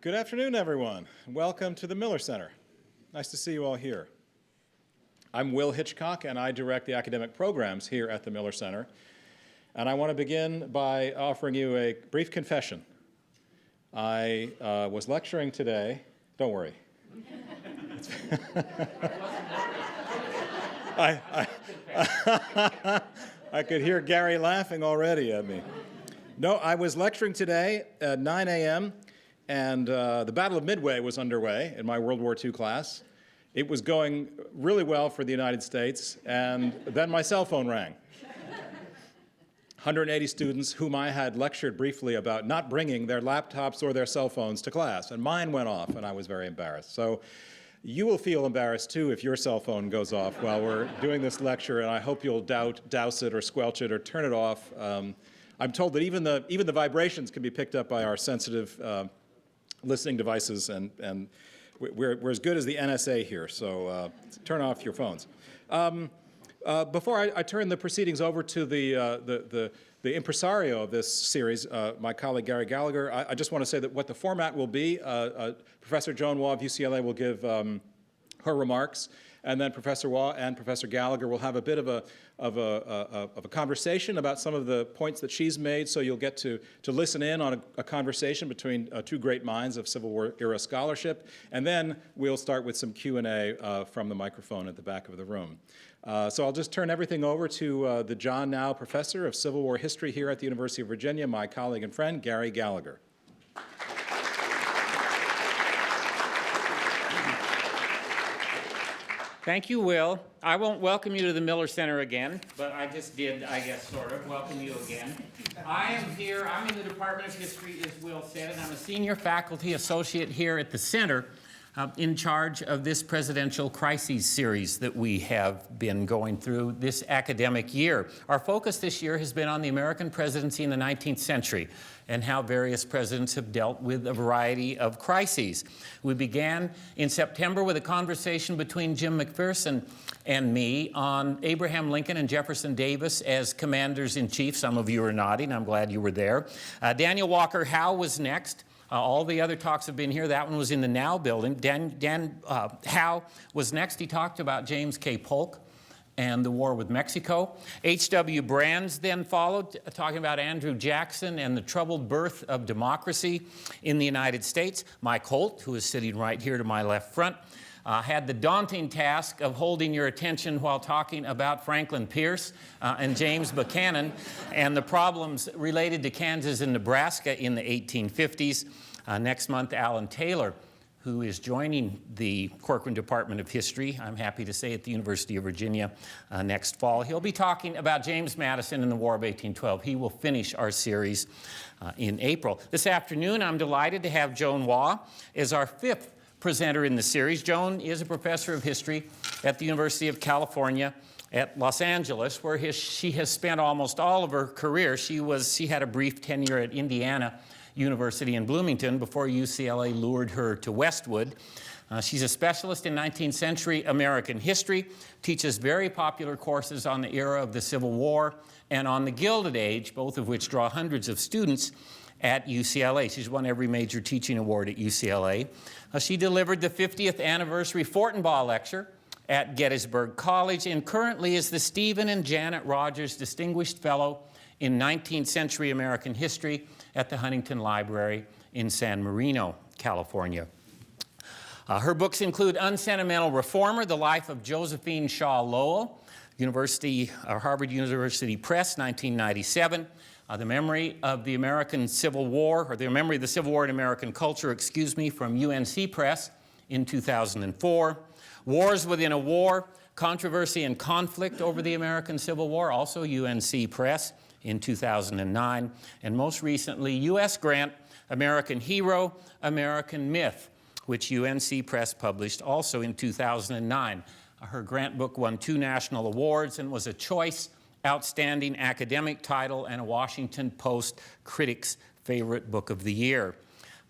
Good afternoon, everyone. Welcome to the Miller Center. Nice to see you all here. I'm Will Hitchcock, and I direct the academic programs here at the Miller Center. And I want to begin by offering you a brief confession. I was lecturing today. Don't worry. I could hear Gary laughing already at me. No, I was lecturing today at 9 a.m., and the Battle of Midway was underway in my World War II class. It was going really well for the United States, and then my cell phone rang. 180 students whom I had lectured briefly about not bringing their laptops or their cell phones to class, and mine went off, and I was very embarrassed. So you will feel embarrassed, too, if your cell phone goes off while we're doing this lecture, and I hope you'll douse it or squelch it or turn it off. I'm told that even the vibrations can be picked up by our sensitive listening devices, and we're as good as the NSA here, so turn off your phones. Before I turn the proceedings over to the impresario of this series, my colleague Gary Gallagher, I just want to say that what the format will be, Professor Joan Waugh of UCLA will give her remarks, and then Professor Waugh and Professor Gallagher will have a bit of a conversation about some of the points that she's made, so you'll get to listen in on a conversation between two great minds of Civil War era scholarship, and then we'll start with some Q&A from the microphone at the back of the room. So I'll just turn everything over to the John Now Professor of Civil War History here at the University of Virginia, my colleague and friend, Gary Gallagher. Thank you, Will. I won't welcome you to the Miller Center again, but I just did, I guess, sort of, welcome you again. I am here, I'm in the Department of History, as Will said, and I'm a senior faculty associate here at the center in charge of this presidential crises series that we have been going through this academic year. Our focus this year has been on the American presidency in the 19th century and how various presidents have dealt with a variety of crises. We began in September with a conversation between Jim McPherson and me on Abraham Lincoln and Jefferson Davis as commanders-in-chief. Some of you are nodding. I'm glad you were there. Daniel Walker Howe was next. All the other talks have been here. That one was in the Now building. Dan Howe was next. He talked about James K. Polk and the war with Mexico. H.W. Brands then followed, talking about Andrew Jackson and the troubled birth of democracy in the United States. Mike Holt, who is sitting right here to my left front, had the daunting task of holding your attention while talking about Franklin Pierce and James Buchanan and the problems related to Kansas and Nebraska in the 1850s. Next month, Alan Taylor, who is joining the Corcoran Department of History, I'm happy to say, at the University of Virginia next fall. He'll be talking about James Madison and the War of 1812. He will finish our series in April. This afternoon, I'm delighted to have Joan Waugh as our fifth presenter in the series. Joan is a professor of history at the University of California at Los Angeles, where she has spent almost all of her career. She had a brief tenure at Indiana University in Bloomington before UCLA lured her to Westwood. She's a specialist in 19th century American history, teaches very popular courses on the era of the Civil War and on the Gilded Age, both of which draw hundreds of students at UCLA. She's won every major teaching award at UCLA. She delivered the 50th anniversary Fortenbaugh Lecture at Gettysburg College and currently is the Stephen and Janet Rogers Distinguished Fellow in 19th Century American History at the Huntington Library in San Marino, California. Her books include Unsentimental Reformer, The Life of Josephine Shaw Lowell, Harvard University Press, 1997. The Memory of the American Civil War, or The Memory of the Civil War in American Culture, from UNC Press in 2004. Wars Within a War, Controversy and Conflict over the American Civil War, also UNC Press in 2009. And most recently, U.S. Grant, American Hero, American Myth, which UNC Press published also in 2009. Her Grant book won 2 national awards and was a Choice Outstanding Academic title and a Washington Post Critics' Favorite Book of the Year.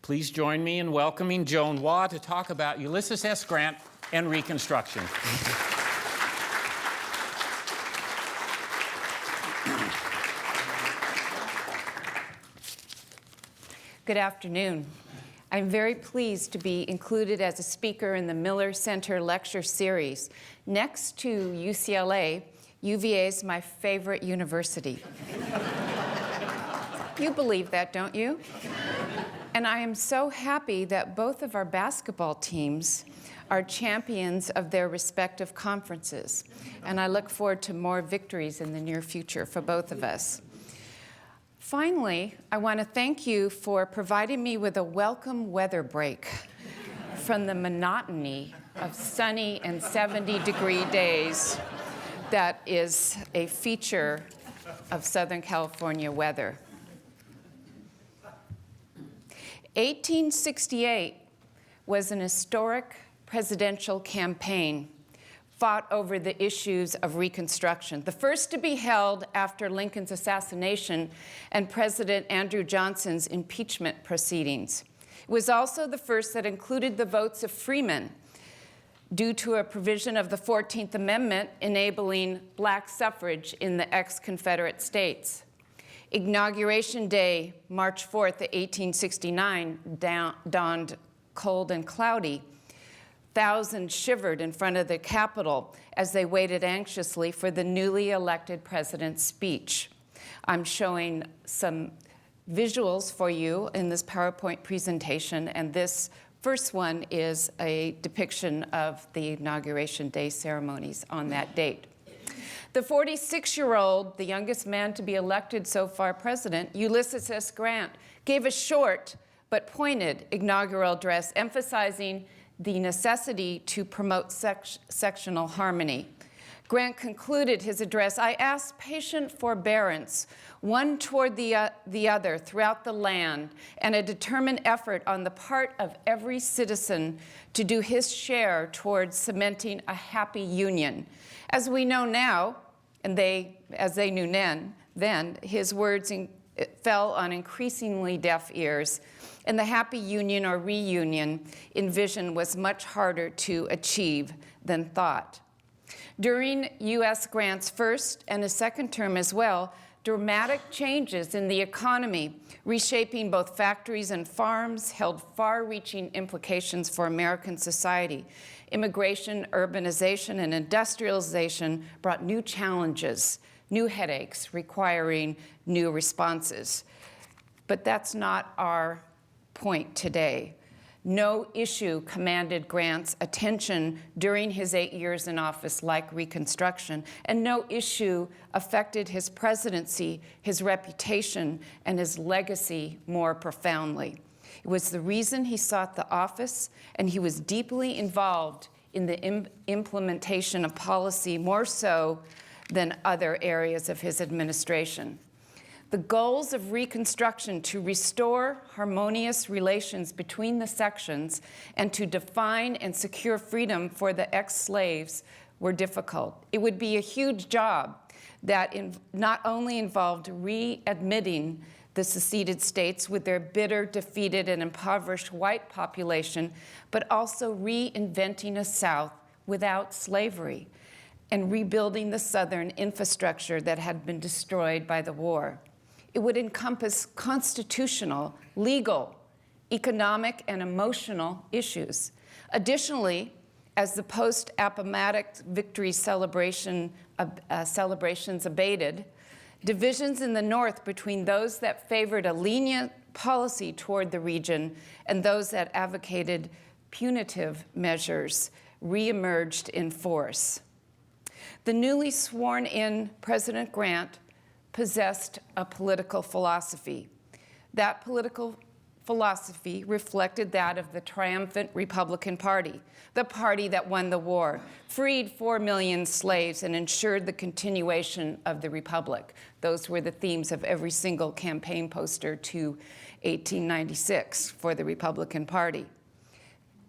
Please join me in welcoming Joan Waugh to talk about Ulysses S. Grant and Reconstruction. Good afternoon. I'm very pleased to be included as a speaker in the Miller Center Lecture Series. Next to UCLA, UVA is my favorite university. You believe that, don't you? And I am so happy that both of our basketball teams are champions of their respective conferences. And I look forward to more victories in the near future for both of us. Finally, I want to thank you for providing me with a welcome weather break from the monotony of sunny and 70-degree days that is a feature of Southern California weather. 1868 was an historic presidential campaign fought over the issues of Reconstruction, the first to be held after Lincoln's assassination and President Andrew Johnson's impeachment proceedings. It was also the first that included the votes of freemen due to a provision of the 14th Amendment enabling black suffrage in the ex-Confederate states. Inauguration Day, March 4th, 1869, dawned cold and cloudy. Thousands shivered in front of the Capitol as they waited anxiously for the newly elected president's speech. I'm showing some visuals for you in this PowerPoint presentation, and this first one is a depiction of the Inauguration Day ceremonies on that date. The 46-year-old, the youngest man to be elected so far president, Ulysses S. Grant, gave a short but pointed inaugural address emphasizing the necessity to promote sectional harmony. Grant concluded his address, "I ask patient forbearance, one toward the other throughout the land, and a determined effort on the part of every citizen to do his share towards cementing a happy union." As we know now, and as they knew then, his words fell on increasingly deaf ears, and the happy union or reunion envisioned was much harder to achieve than thought. During U.S. Grant's first and his second term as well, dramatic changes in the economy, reshaping both factories and farms, held far-reaching implications for American society. Immigration, urbanization, and industrialization brought new challenges, new headaches, requiring new responses. But that's not our point today. No issue commanded Grant's attention during his 8 years in office like Reconstruction, and no issue affected his presidency, his reputation, and his legacy more profoundly. It was the reason he sought the office, and he was deeply involved in the implementation of policy more so than other areas of his administration. The goals of Reconstruction to restore harmonious relations between the sections and to define and secure freedom for the ex-slaves were difficult. It would be a huge job that not only involved readmitting the seceded states with their bitter, defeated, and impoverished white population, but also reinventing a South without slavery and rebuilding the Southern infrastructure that had been destroyed by the war. It would encompass constitutional, legal, economic, and emotional issues. Additionally, as the post-Appomattox victory celebrations abated, divisions in the North between those that favored a lenient policy toward the region and those that advocated punitive measures reemerged in force. The newly sworn-in President Grant possessed a political philosophy. That political philosophy reflected that of the triumphant Republican Party, the party that won the war, freed 4 million slaves, and ensured the continuation of the Republic. Those were the themes of every single campaign poster to 1896 for the Republican Party.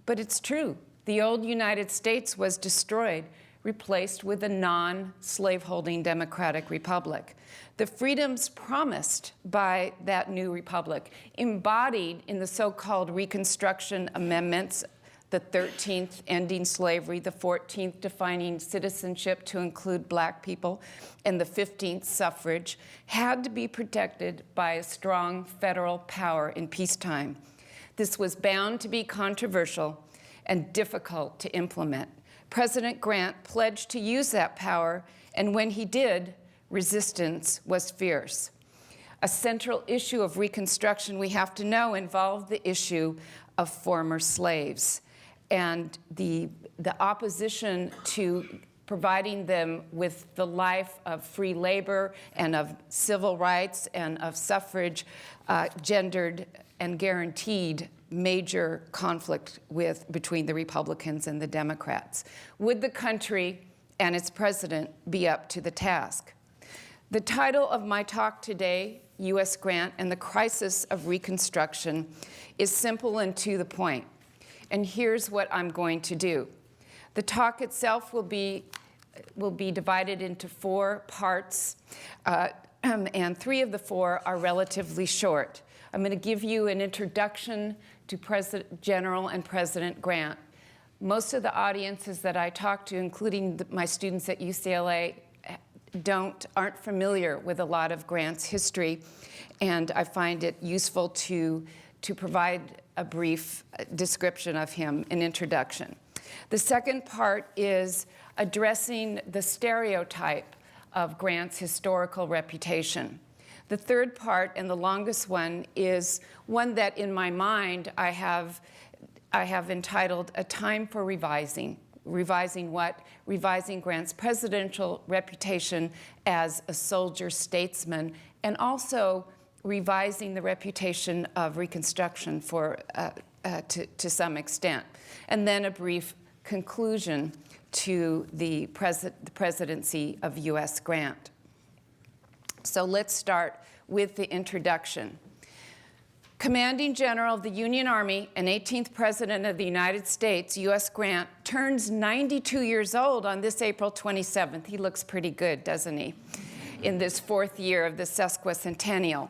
But it's true, the old United States was destroyed, replaced with a non-slaveholding democratic republic. The freedoms promised by that new republic, embodied in the so-called Reconstruction Amendments, the 13th ending slavery, the 14th defining citizenship to include black people, and the 15th suffrage, had to be protected by a strong federal power in peacetime. This was bound to be controversial and difficult to implement. President Grant pledged to use that power, and when he did, resistance was fierce. A central issue of Reconstruction, we have to know, involved the issue of former slaves and the opposition to providing them with the life of free labor and of civil rights and of suffrage, gendered and guaranteed major conflict between the Republicans and the Democrats. Would the country and its president be up to the task? The title of my talk today, U.S. Grant and the Crisis of Reconstruction, is simple and to the point. And here's what I'm going to do. The talk itself will be divided into 4 parts, and 3 of the 4 are relatively short. I'm going to give you an introduction to General and President Grant. Most of the audiences that I talk to, including my students at UCLA, aren't familiar with a lot of Grant's history, and I find it useful to provide a brief description of him, an introduction. The second part is addressing the stereotype of Grant's historical reputation. The third part, and the longest one, is one that in my mind I have entitled A Time for Revising. Revising what? Revising Grant's presidential reputation as a soldier statesman, and also revising the reputation of Reconstruction to some extent. And then a brief conclusion to the presidency of U.S. Grant. So let's start with the introduction. Commanding General of the Union Army and 18th President of the United States, U.S. Grant, turns 92 years old on this April 27th. He looks pretty good, doesn't he? In this 4th year of the sesquicentennial.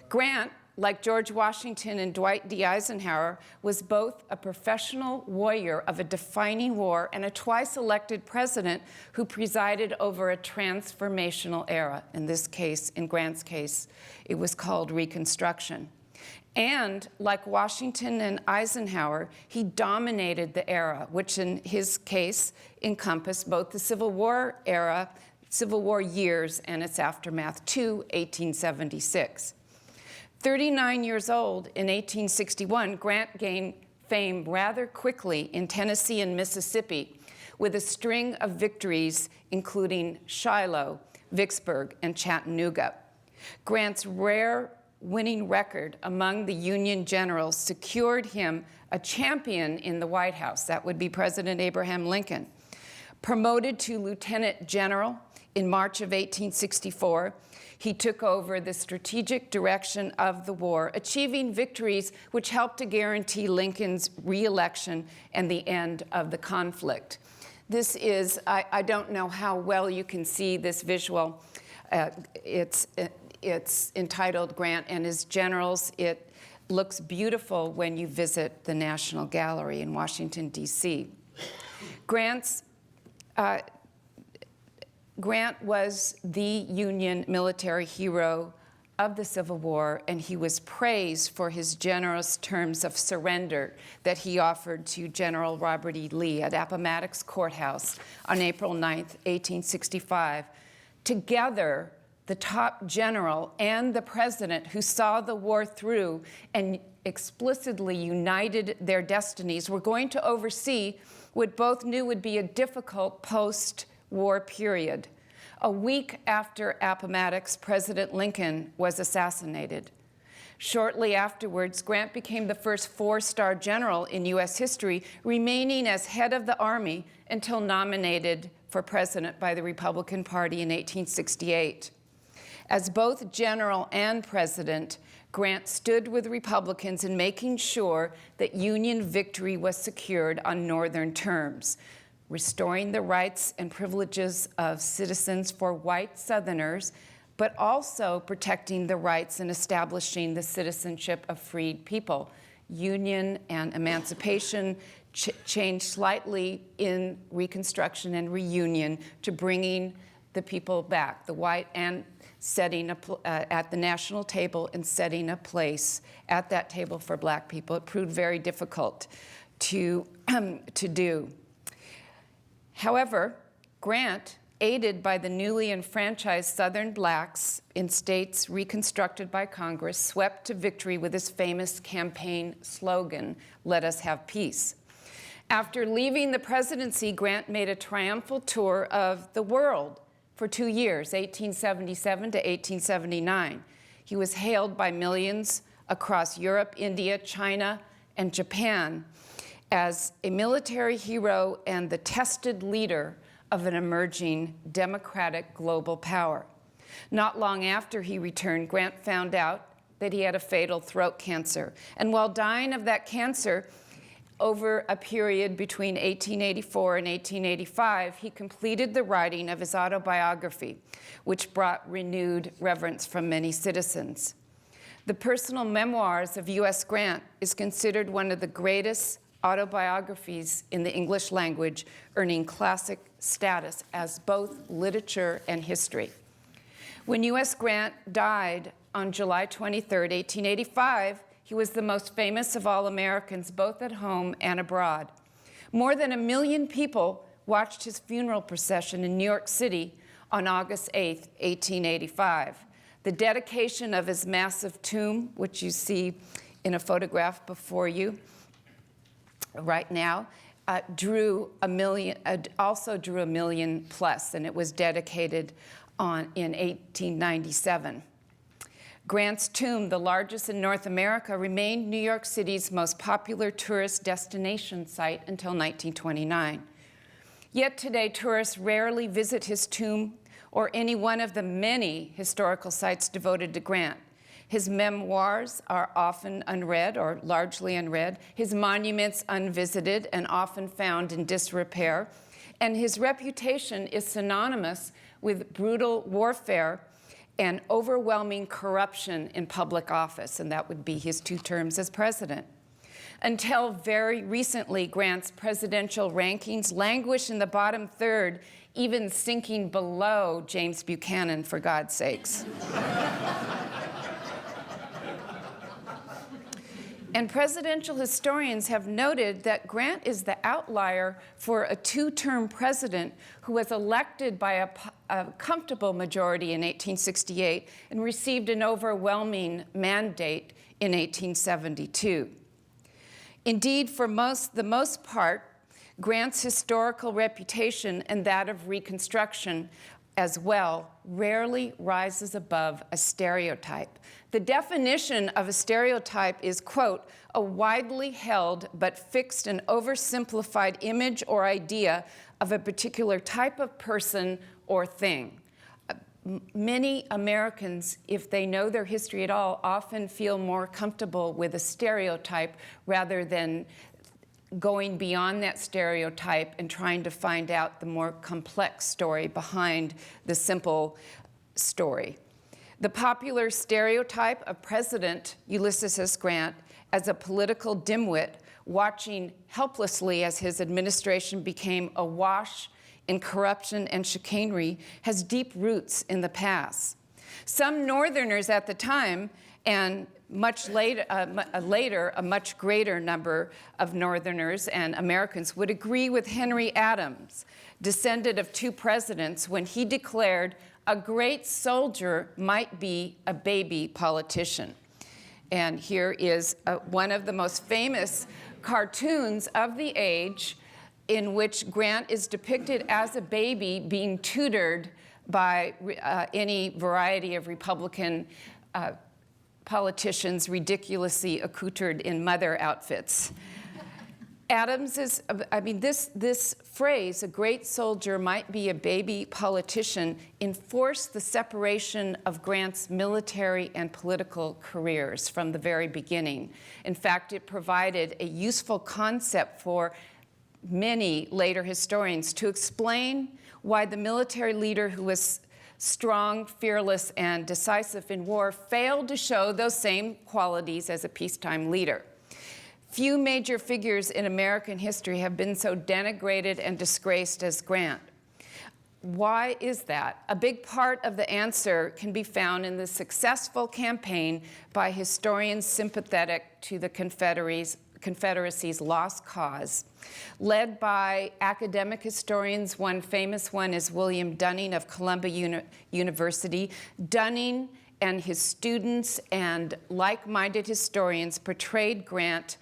Grant, like George Washington and Dwight D. Eisenhower, was both a professional warrior of a defining war and a twice-elected president who presided over a transformational era. In this case, in Grant's case, it was called Reconstruction. And like Washington and Eisenhower, he dominated the era, which in his case encompassed both the Civil War era, Civil War years, and its aftermath to 1876. 39 years old in 1861, Grant gained fame rather quickly in Tennessee and Mississippi with a string of victories including Shiloh, Vicksburg, and Chattanooga. Grant's rare winning record among the Union generals secured him a champion in the White House. That would be President Abraham Lincoln. Promoted to lieutenant general in March of 1864, he took over the strategic direction of the war, achieving victories which helped to guarantee Lincoln's re-election and the end of the conflict. This is, I don't know how well you can see this visual. It's entitled Grant and His Generals. It looks beautiful when you visit the National Gallery in Washington, D.C. Grant was the Union military hero of the Civil War, and he was praised for his generous terms of surrender that he offered to General Robert E. Lee at Appomattox Courthouse on April 9th, 1865. Together, the top general and the president who saw the war through and explicitly united their destinies were going to oversee what both knew would be a difficult post-war period. A week after Appomattox, President Lincoln was assassinated. Shortly afterwards, Grant became the first 4-star general in U.S. history, remaining as head of the Army until nominated for president by the Republican Party in 1868. As both general and president, Grant stood with Republicans in making sure that Union victory was secured on Northern terms, restoring the rights and privileges of citizens for white Southerners, but also protecting the rights and establishing the citizenship of freed people. Union and emancipation changed slightly in Reconstruction and reunion to bringing the people back, the white and setting at the national table and setting a place at that table for Black people. It proved very difficult to do. However, Grant, aided by the newly enfranchised Southern Blacks in states reconstructed by Congress, swept to victory with his famous campaign slogan, "Let us have peace." After leaving the presidency, Grant made a triumphal tour of the world for 2 years, 1877 to 1879. He was hailed by millions across Europe, India, China, and Japan as a military hero and the tested leader of an emerging democratic global power. Not long after he returned, Grant found out that he had a fatal throat cancer. And while dying of that cancer, over a period between 1884 and 1885, he completed the writing of his autobiography, which brought renewed reverence from many citizens. The personal memoirs of U.S. Grant is considered one of the greatest autobiographies in the English language, earning classic status as both literature and history. When U.S. Grant died on July 23, 1885, he was the most famous of all Americans, both at home and abroad. More than 1 million people watched his funeral procession in New York City on August 8, 1885. The dedication of his massive tomb, which you see in a photograph before you right now, also drew 1 million plus, and it was dedicated in 1897. Grant's tomb, the largest in North America, remained New York City's most popular tourist destination site until 1929. Yet today, tourists rarely visit his tomb or any one of the many historical sites devoted to Grant. His memoirs are often unread or largely unread, his monuments unvisited and often found in disrepair, and his reputation is synonymous with brutal warfare and overwhelming corruption in public office, and that would be his 2 terms as president. Until very recently, Grant's presidential rankings languished in the bottom third, even sinking below James Buchanan, for God's sakes. And presidential historians have noted that Grant is the outlier for a 2-term president who was elected by a comfortable majority in 1868 and received an overwhelming mandate in 1872. Indeed, for the most part, Grant's historical reputation and that of Reconstruction as well rarely rises above a stereotype. The definition of a stereotype is, quote, a widely held but fixed and oversimplified image or idea of a particular type of person or thing. Many Americans, if they know their history at all, often feel more comfortable with a stereotype rather than going beyond that stereotype and trying to find out the more complex story behind the simple story. The popular stereotype of President Ulysses S. Grant as a political dimwit watching helplessly as his administration became awash in corruption and chicanery has deep roots in the past. Some Northerners at the time, and much later, a much greater number of Northerners and Americans would agree with Henry Adams, descendant of 2 presidents, when he declared, "A great soldier might be a baby politician." And here is one of the most famous cartoons of the age in which Grant is depicted as a baby being tutored by any variety of Republican politicians ridiculously accoutred in mother outfits. Adams is, this phrase, a great soldier might be a baby politician, enforced the separation of Grant's military and political careers from the very beginning. In fact, it provided a useful concept for many later historians to explain why the military leader who was strong, fearless, and decisive in war failed to show those same qualities as a peacetime leader. Few major figures in American history have been so denigrated and disgraced as Grant. Why is that? A big part of the answer can be found in the successful campaign by historians sympathetic to the Confederacy's lost cause. Led by academic historians, one famous one is William Dunning of Columbia University. Dunning and his students and like-minded historians portrayed Grant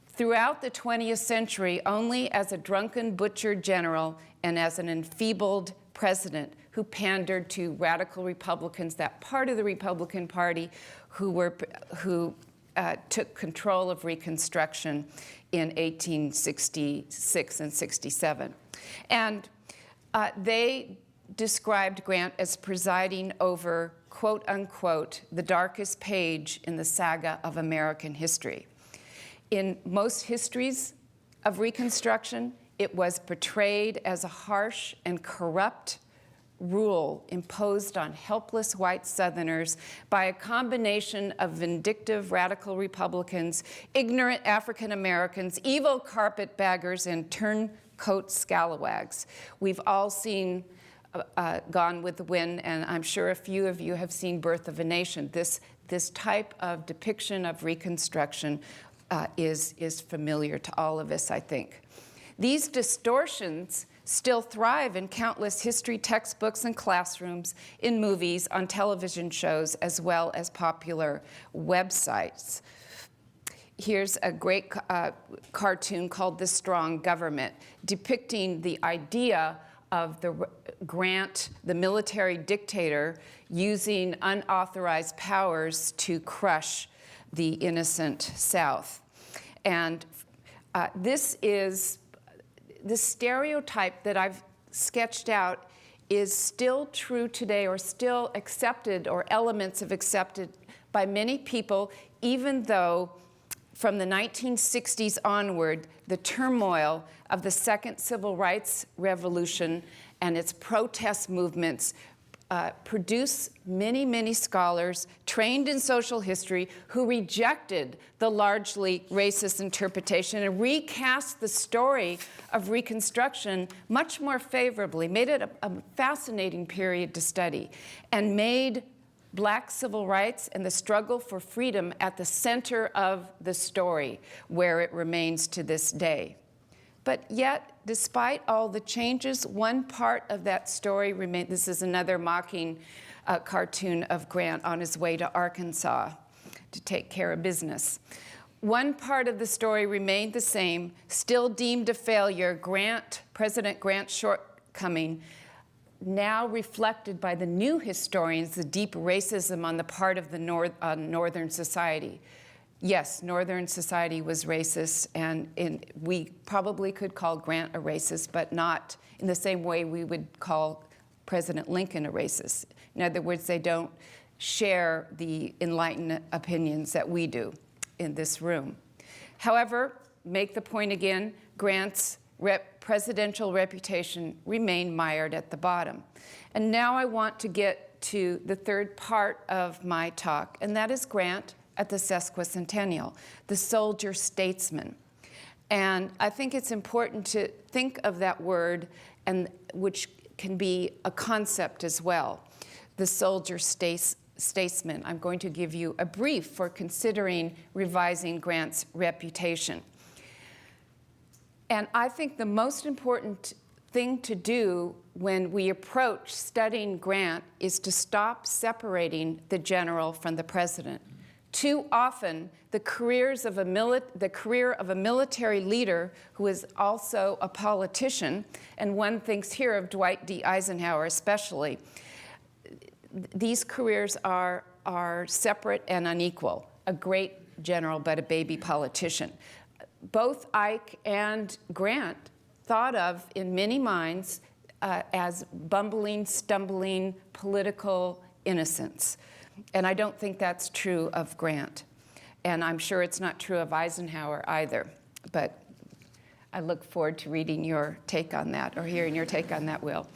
throughout the 20th century only as a drunken, butchered general and as an enfeebled president who pandered to radical Republicans, that part of the Republican Party who took control of Reconstruction in 1866 and 67. And they described Grant as presiding over, quote unquote, the darkest page in the saga of American history. In most histories of Reconstruction, it was portrayed as a harsh and corrupt rule imposed on helpless white Southerners by a combination of vindictive radical Republicans, ignorant African Americans, evil carpetbaggers, and turncoat scalawags. We've all seen Gone with the Wind, and I'm sure a few of you have seen Birth of a Nation. This type of depiction of Reconstruction is familiar to all of us, I think. These distortions still thrive in countless history textbooks and classrooms, in movies, on television shows, as well as popular websites. Here's a great cartoon called The Strong Government, depicting the idea of Grant, the military dictator, using unauthorized powers to crush the innocent South. And the stereotype that I've sketched out is still true today, or still accepted, or elements of accepted by many people, even though from the 1960s onward, the turmoil of the Second Civil Rights Revolution and its protest movements produce many, many scholars trained in social history who rejected the largely racist interpretation and recast the story of Reconstruction much more favorably, made it a fascinating period to study, and made Black civil rights and the struggle for freedom at the center of the story, where it remains to this day. But yet, despite all the changes, one part of that story remains. This is another mocking cartoon of Grant on his way to Arkansas to take care of business. One part of the story remained the same, still deemed a failure, President Grant's shortcoming, now reflected by the new historians, the deep racism on the part of the Northern society. Yes, Northern society was racist, and we probably could call Grant a racist, but not in the same way we would call President Lincoln a racist. In other words, they don't share the enlightened opinions that we do in this room. However, make the point again, Grant's presidential reputation remained mired at the bottom. And now I want to get to the third part of my talk, and that is Grant at the sesquicentennial, the soldier statesman. And I think it's important to think of that word, and which can be a concept as well, the soldier statesman. I'm going to give you a brief for considering revising Grant's reputation. And I think the most important thing to do when we approach studying Grant is to stop separating the general from the president. Too often, the career of a military leader who is also a politician, and one thinks here of Dwight D. Eisenhower especially, these careers are separate and unequal. A great general, but a baby politician. Both Ike and Grant thought of, in many minds, as bumbling, stumbling political innocents. And I don't think that's true of Grant. And I'm sure it's not true of Eisenhower either. But I look forward to reading your take on that, or hearing your take on that, Will.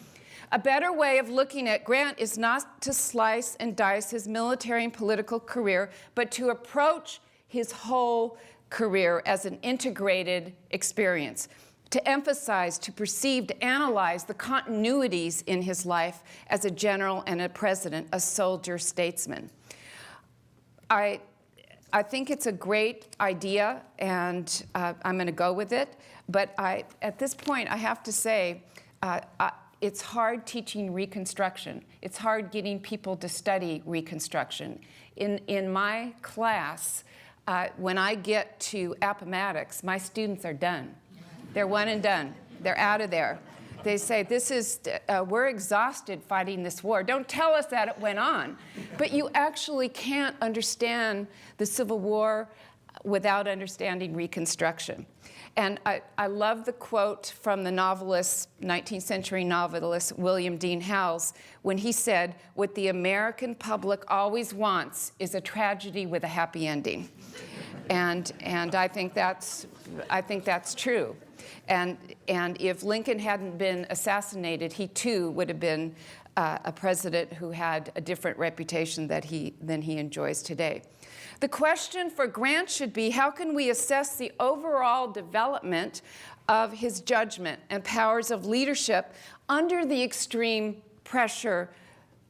A better way of looking at Grant is not to slice and dice his military and political career, but to approach his whole career as an integrated experience. to emphasize, to perceive, to analyze the continuities in his life as a general and a president, a soldier, statesman. I think it's a great idea, and I'm going to go with it. But at this point, I have to say, it's hard teaching Reconstruction. It's hard getting people to study Reconstruction. In my class, when I get to Appomattox, my students are done. They're one and done. They're out of there. They say, we're exhausted fighting this war. Don't tell us that it went on. But you actually can't understand the Civil War without understanding Reconstruction. And I love the quote from the novelist, 19th century novelist, William Dean Howells, when he said, "What the American public always wants is a tragedy with a happy ending." And I think that's true. And if Lincoln hadn't been assassinated, he too would have been a president who had a different reputation than he enjoys today. The question for Grant should be, how can we assess the overall development of his judgment and powers of leadership under the extreme pressure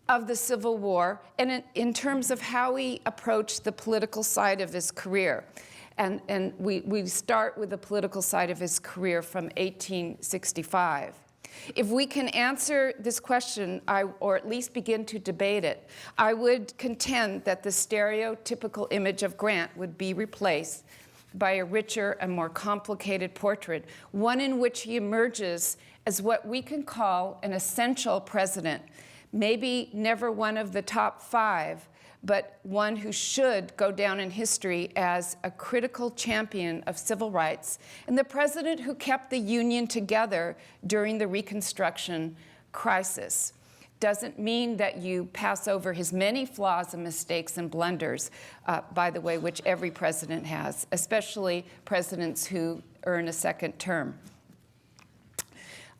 of the Civil War, and in terms of how he approached the political side of his career? And we start with the political side of his career from 1865. If we can answer this question, or at least begin to debate it, I would contend that the stereotypical image of Grant would be replaced by a richer and more complicated portrait, one in which he emerges as what we can call an essential president, maybe never one of the top 5, but one who should go down in history as a critical champion of civil rights, and the president who kept the Union together during the Reconstruction crisis. Doesn't mean that you pass over his many flaws and mistakes and blunders, by the way, which every president has, especially presidents who earn a second term.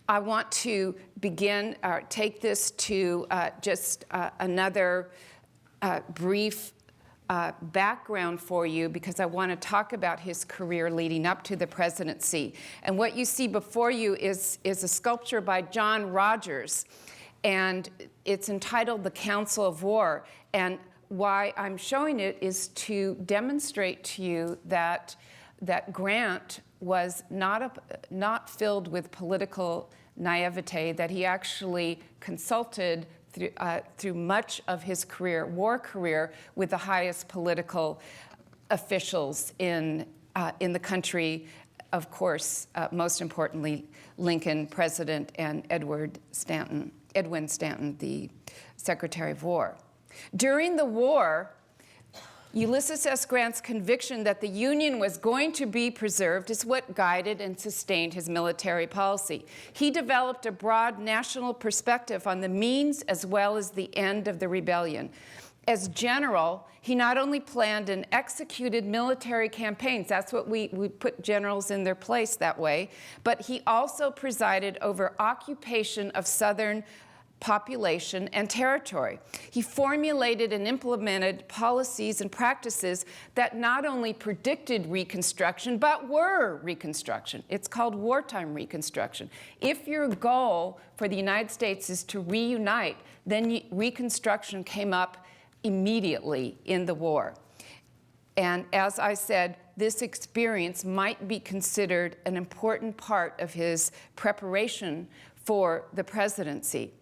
I want to begin, take this to just another brief background for you, because I want to talk about his career leading up to the presidency. And what you see before you is a sculpture by John Rogers, and it's entitled The Council of War. And why I'm showing it is to demonstrate to you that Grant was not filled with political naivete, that he actually consulted through much of his war career, with the highest political officials in the country. Of course, most importantly, Lincoln, President, and Edwin Stanton, the Secretary of War. During the war, Ulysses S. Grant's conviction that the Union was going to be preserved is what guided and sustained his military policy. He developed a broad national perspective on the means as well as the end of the rebellion. As general, he not only planned and executed military campaigns, that's what we put generals in their place that way, but he also presided over occupation of southern population and territory. He formulated and implemented policies and practices that not only predicted Reconstruction, but were Reconstruction. It's called wartime Reconstruction. If your goal for the United States is to reunite, then Reconstruction came up immediately in the war. And as I said, this experience might be considered an important part of his preparation for the presidency.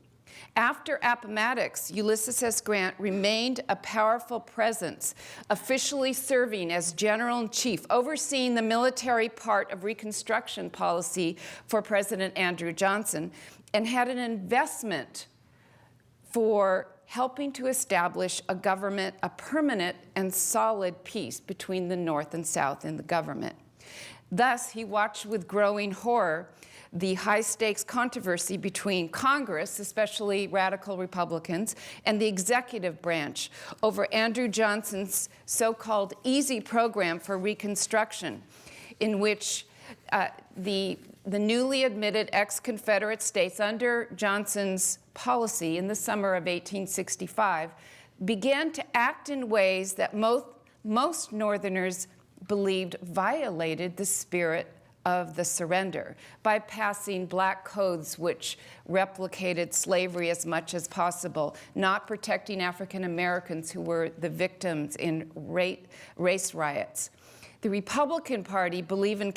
After Appomattox, Ulysses S. Grant remained a powerful presence, officially serving as General-in-Chief, overseeing the military part of Reconstruction policy for President Andrew Johnson, and had an investment for helping to establish a government, a permanent and solid peace between the North and South in the government. Thus, he watched with growing horror the high-stakes controversy between Congress, especially radical Republicans, and the executive branch over Andrew Johnson's so-called easy program for Reconstruction, in which the newly admitted ex-Confederate states under Johnson's policy in the summer of 1865 began to act in ways that most Northerners believed violated the spirit of the surrender, by passing black codes which replicated slavery as much as possible, not protecting African Americans who were the victims in race riots. The Republican Party believed in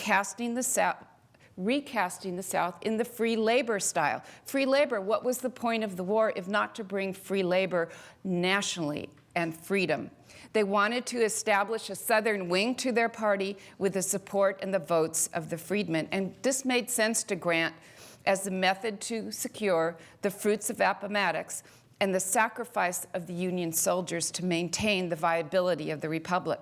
recasting the South in the free labor style. Free labor, what was the point of the war if not to bring free labor nationally and freedom? They wanted to establish a Southern wing to their party with the support and the votes of the freedmen. And this made sense to Grant as the method to secure the fruits of Appomattox and the sacrifice of the Union soldiers to maintain the viability of the Republic.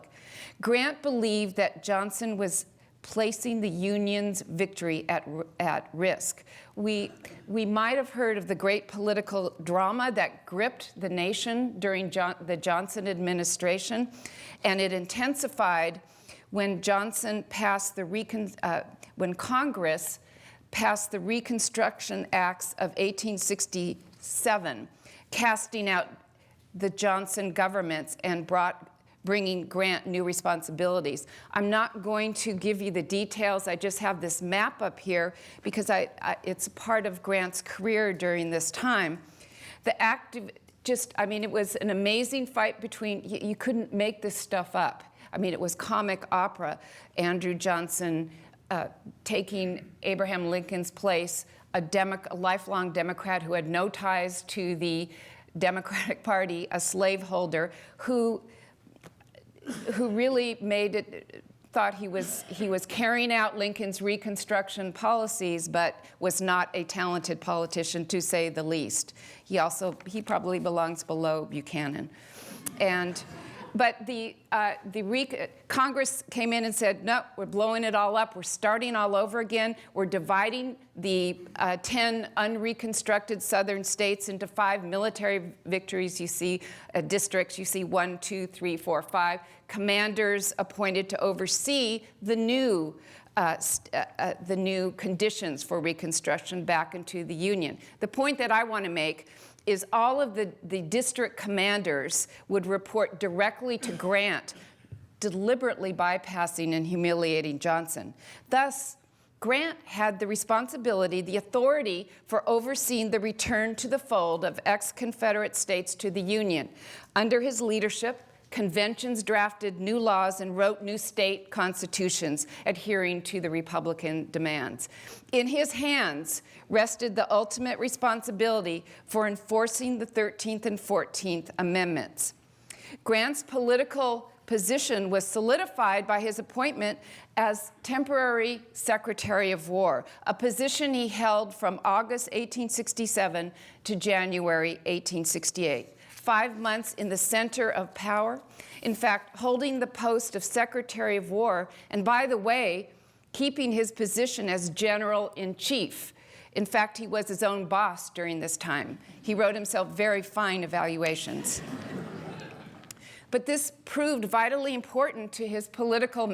Grant believed that Johnson was placing the Union's victory at risk. We might have heard of the great political drama that gripped the nation during the Johnson administration, and it intensified when when Congress passed the Reconstruction Acts of 1867, casting out the Johnson governments and bringing Grant new responsibilities. I'm not going to give you the details. I just have this map up here because it's part of Grant's career during this time. The act, it was an amazing fight between, you couldn't make this stuff up. I mean, it was comic opera. Andrew Johnson taking Abraham Lincoln's place, a lifelong Democrat who had no ties to the Democratic Party, a slaveholder who really thought he was carrying out Lincoln's Reconstruction policies, but was not a talented politician, to say the least. He probably belongs below Buchanan. But Congress came in and said, no, we're blowing it all up. We're starting all over again. We're dividing the 10 unreconstructed southern states into 5 military victories. You see districts. You see 1, 2, 3, 4, 5. Commanders appointed to oversee the new conditions for Reconstruction back into the Union. The point that I want to make is all of the district commanders would report directly to Grant, deliberately bypassing and humiliating Johnson. Thus, Grant had the responsibility, the authority for overseeing the return to the fold of ex-Confederate states to the Union. Under his leadership, conventions drafted new laws and wrote new state constitutions adhering to the Republican demands. In his hands rested the ultimate responsibility for enforcing the 13th and 14th Amendments. Grant's political position was solidified by his appointment as temporary Secretary of War, a position he held from August 1867 to January 1868. 5 months in the center of power. In fact, holding the post of Secretary of War, and by the way, keeping his position as General-in-Chief. In fact, he was his own boss during this time. He wrote himself very fine evaluations. But this proved vitally important to his political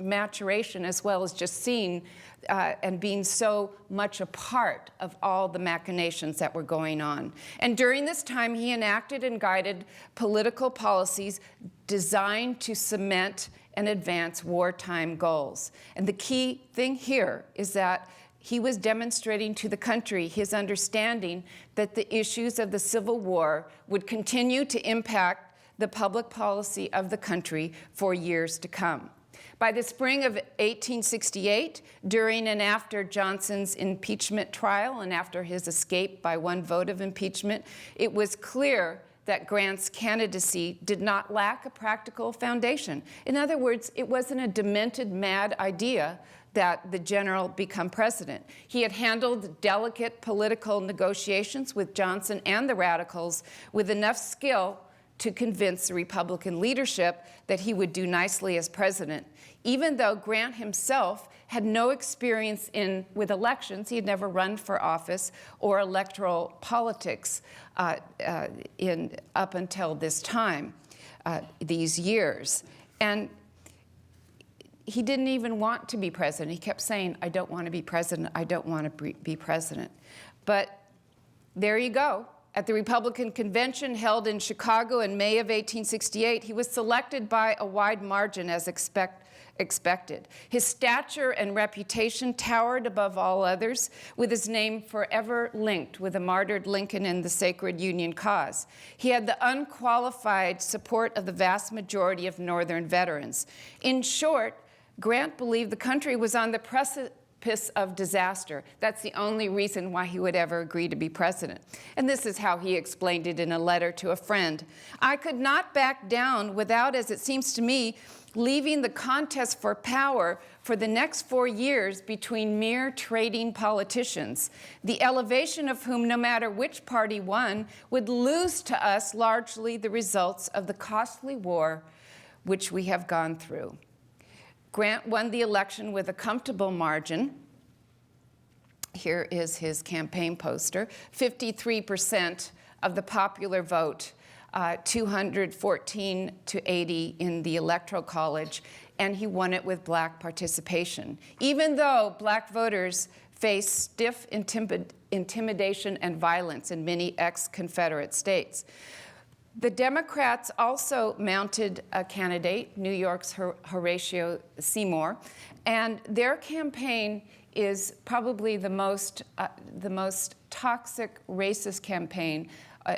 maturation, as well as just seeing and being so much a part of all the machinations that were going on. And during this time, he enacted and guided political policies designed to cement and advance wartime goals. And the key thing here is that he was demonstrating to the country his understanding that the issues of the Civil War would continue to impact the public policy of the country for years to come. By the spring of 1868, during and after Johnson's impeachment trial and after his escape by 1 vote of impeachment, it was clear that Grant's candidacy did not lack a practical foundation. In other words, it wasn't a demented, mad idea that the general become president. He had handled delicate political negotiations with Johnson and the radicals with enough skill to convince the Republican leadership that he would do nicely as president. Even though Grant himself had no experience with elections, he had never run for office or electoral politics up until this time, these years. And he didn't even want to be president. He kept saying, I don't want to be president, I don't want to be president. But there you go. At the Republican convention held in Chicago in May of 1868, he was selected by a wide margin as expected. His stature and reputation towered above all others, with his name forever linked with the martyred Lincoln and the sacred Union cause. He had the unqualified support of the vast majority of Northern veterans. In short, Grant believed the country was on the precipice of disaster. That's the only reason why he would ever agree to be president. And this is how he explained it in a letter to a friend. "I could not back down without, as it seems to me, leaving the contest for power for the next 4 years between mere trading politicians, the elevation of whom, no matter which party won, would lose to us largely the results of the costly war which we have gone through." Grant won the election with a comfortable margin. Here is his campaign poster. 53% of the popular vote, 214 to 80 in the Electoral College, and he won it with black participation, even though black voters face stiff intimidation and violence in many ex-Confederate states. The Democrats also mounted a candidate, New York's Horatio Seymour, and their campaign is probably the most toxic racist campaign,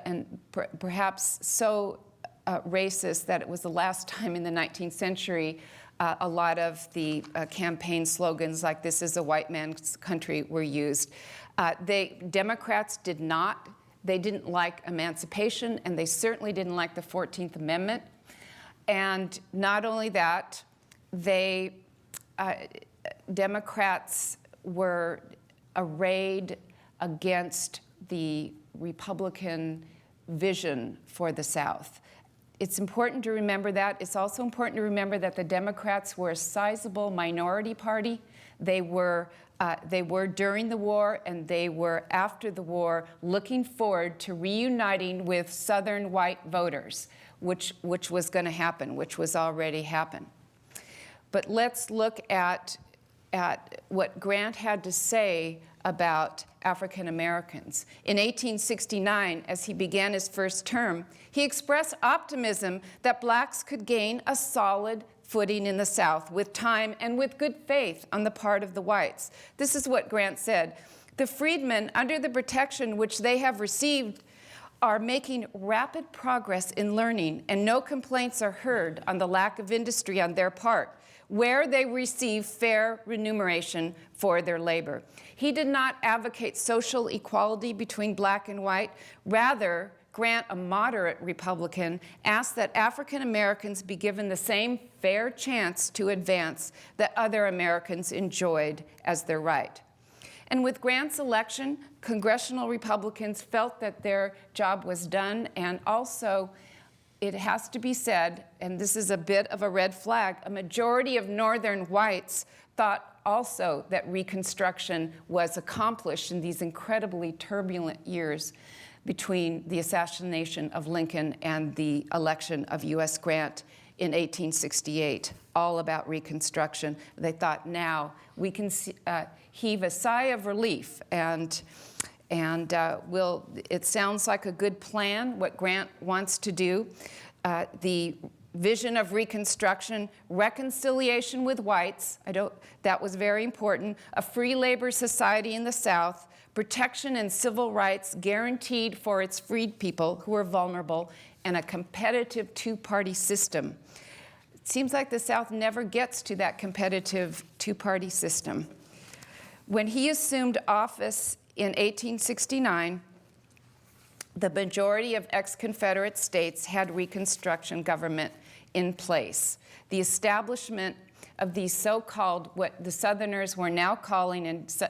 and perhaps so racist that it was the last time in the 19th century a lot of the campaign slogans like "This is a white man's country" were used. Democrats didn't like emancipation, and they certainly didn't like the 14th Amendment. And not only that, Democrats were arrayed against the Republican vision for the South. It's important to remember that. It's also important to remember that the Democrats were a sizable minority party. They were during the war, and they were after the war, looking forward to reuniting with Southern white voters, which was going to happen, which was already happened. But let's look at what Grant had to say about African Americans. In 1869, as he began his first term, he expressed optimism that blacks could gain a solid footing in the South with time and with good faith on the part of the whites. This is what Grant said: "The freedmen, under the protection which they have received, are making rapid progress in learning, and no complaints are heard on the lack of industry on their part, where they receive fair remuneration for their labor." He did not advocate social equality between black and white. Rather, Grant, a moderate Republican, asked that African Americans be given the same fair chance to advance that other Americans enjoyed as their right. And with Grant's election, congressional Republicans felt that their job was done, and also, it has to be said, and this is a bit of a red flag, a majority of Northern whites thought also that Reconstruction was accomplished in these incredibly turbulent years between the assassination of Lincoln and the election of U.S. Grant in 1868, all about Reconstruction. They thought, now we can heave a sigh of relief, and it sounds like a good plan, what Grant wants to do. The vision of Reconstruction, reconciliation with whites, that was very important, a free labor society in the South, protection and civil rights guaranteed for its freed people who are vulnerable, and a competitive two-party system. It seems like the South never gets to that competitive two-party system. When he assumed office in 1869, the majority of ex-Confederate states had Reconstruction government in place. The establishment of these so-called, what the Southerners were now calling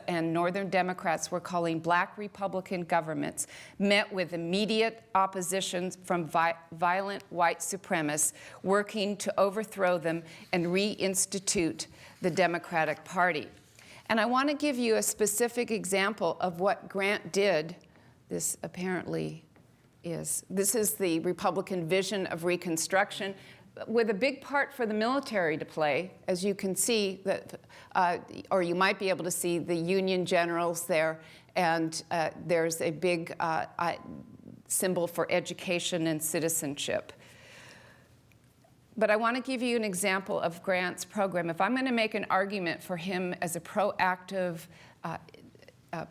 and Northern Democrats were calling black Republican governments, met with immediate opposition from violent white supremacists working to overthrow them and reinstitute the Democratic Party. And I want to give you a specific example of what Grant did. This apparently is the Republican vision of Reconstruction, with a big part for the military to play. As you can see, or you might be able to see the Union generals there, and there's a big symbol for education and citizenship. But I want to give you an example of Grant's program. If I'm going to make an argument for him as a proactive